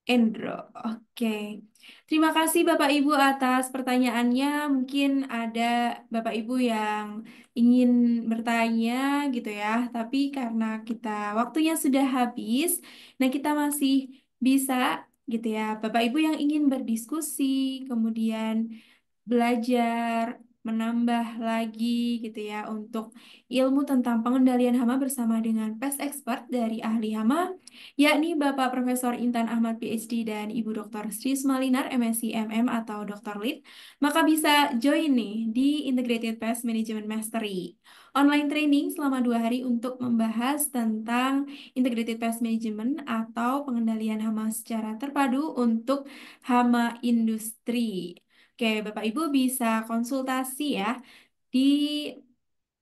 Endro. Oke. Terima kasih Bapak Ibu atas pertanyaannya. Mungkin ada Bapak Ibu yang ingin bertanya gitu ya. Tapi karena kita waktunya sudah habis, nah kita masih bisa gitu ya. Bapak Ibu yang ingin berdiskusi, kemudian belajar, menambah lagi gitu ya untuk ilmu tentang pengendalian hama bersama dengan pest expert dari ahli hama, yakni Bapak Profesor Intan Ahmad PhD dan Ibu Dr. Sri Smalinar MSc MM atau Dr. Lid, maka bisa join nih di Integrated Pest Management Mastery. Online training selama 2 hari untuk membahas tentang Integrated Pest Management atau pengendalian hama secara terpadu untuk hama industri. Oke, Bapak Ibu bisa konsultasi ya di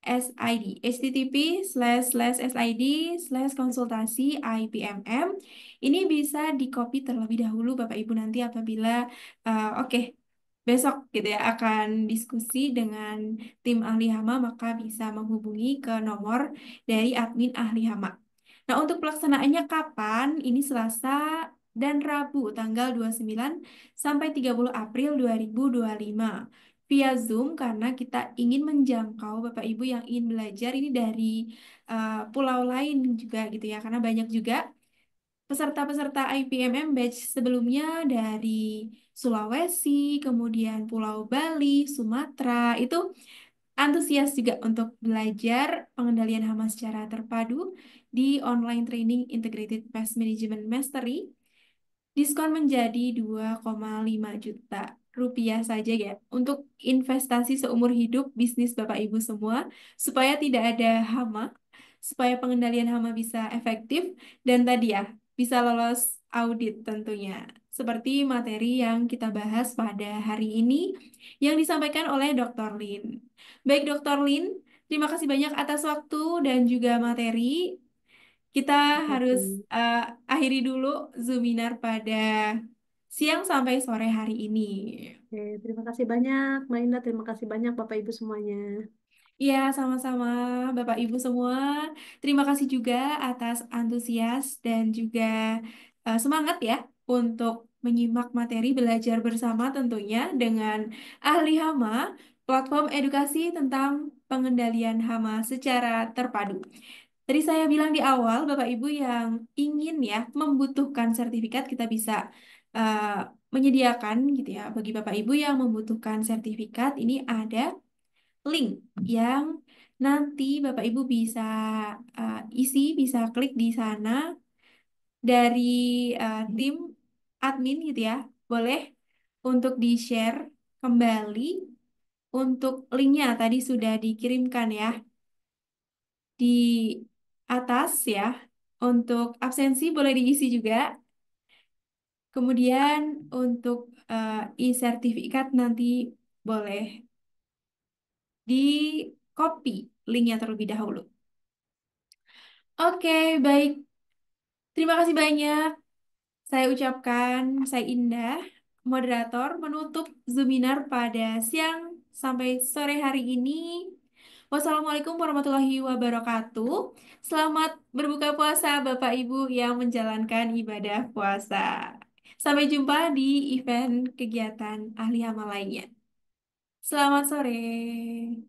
SID, http://SID/konsultasi IPMM. Ini bisa di copy terlebih dahulu Bapak Ibu nanti apabila oke, besok gitu ya akan diskusi dengan tim ahli hama, maka bisa menghubungi ke nomor dari admin ahli hama. Nah, untuk pelaksanaannya kapan? Ini Selasa dan Rabu tanggal 29 sampai 30 April 2025 via Zoom karena kita ingin menjangkau Bapak Ibu yang ingin belajar ini dari pulau lain juga gitu ya, karena banyak juga peserta-peserta IPMM batch sebelumnya dari Sulawesi, kemudian Pulau Bali, Sumatera, itu antusias juga untuk belajar pengendalian hama secara terpadu di online training Integrated Pest Management Mastery. Diskon menjadi 2,5 juta rupiah saja ya untuk investasi seumur hidup bisnis Bapak Ibu semua supaya tidak ada hama, supaya pengendalian hama bisa efektif dan tadi ya bisa lolos audit tentunya. Seperti materi yang kita bahas pada hari ini yang disampaikan oleh Dr. Lin. Baik Dr. Lin, terima kasih banyak atas waktu dan juga materi. Kita harus
Oke.
eh, akhiri dulu Zoominar pada siang sampai sore hari ini.
Oke, terima kasih banyak, Mainda. Terima kasih banyak, Bapak Ibu semuanya.
Iya, sama-sama Bapak Ibu semua. Terima kasih juga atas antusias dan juga semangat ya untuk menyimak materi belajar bersama tentunya dengan ahli hama, platform edukasi tentang pengendalian hama secara terpadu. Tadi saya bilang di awal, Bapak Ibu yang ingin ya membutuhkan sertifikat, kita bisa eh, menyediakan gitu ya. Bagi Bapak Ibu yang membutuhkan sertifikat, ini ada link yang nanti Bapak Ibu bisa isi, bisa klik di sana dari tim admin gitu ya. Boleh untuk di-share kembali untuk linknya tadi sudah dikirimkan ya di atas ya. Untuk absensi boleh diisi juga. Kemudian untuk e-sertifikat nanti boleh di copy linknya terlebih dahulu. Oke, baik. Terima kasih banyak. Saya ucapkan, saya Indah, moderator menutup Zoominar pada siang sampai sore hari ini. Wassalamualaikum warahmatullahi wabarakatuh. Selamat berbuka puasa Bapak Ibu yang menjalankan ibadah puasa. Sampai jumpa di event kegiatan ahli hama lainnya. Selamat sore.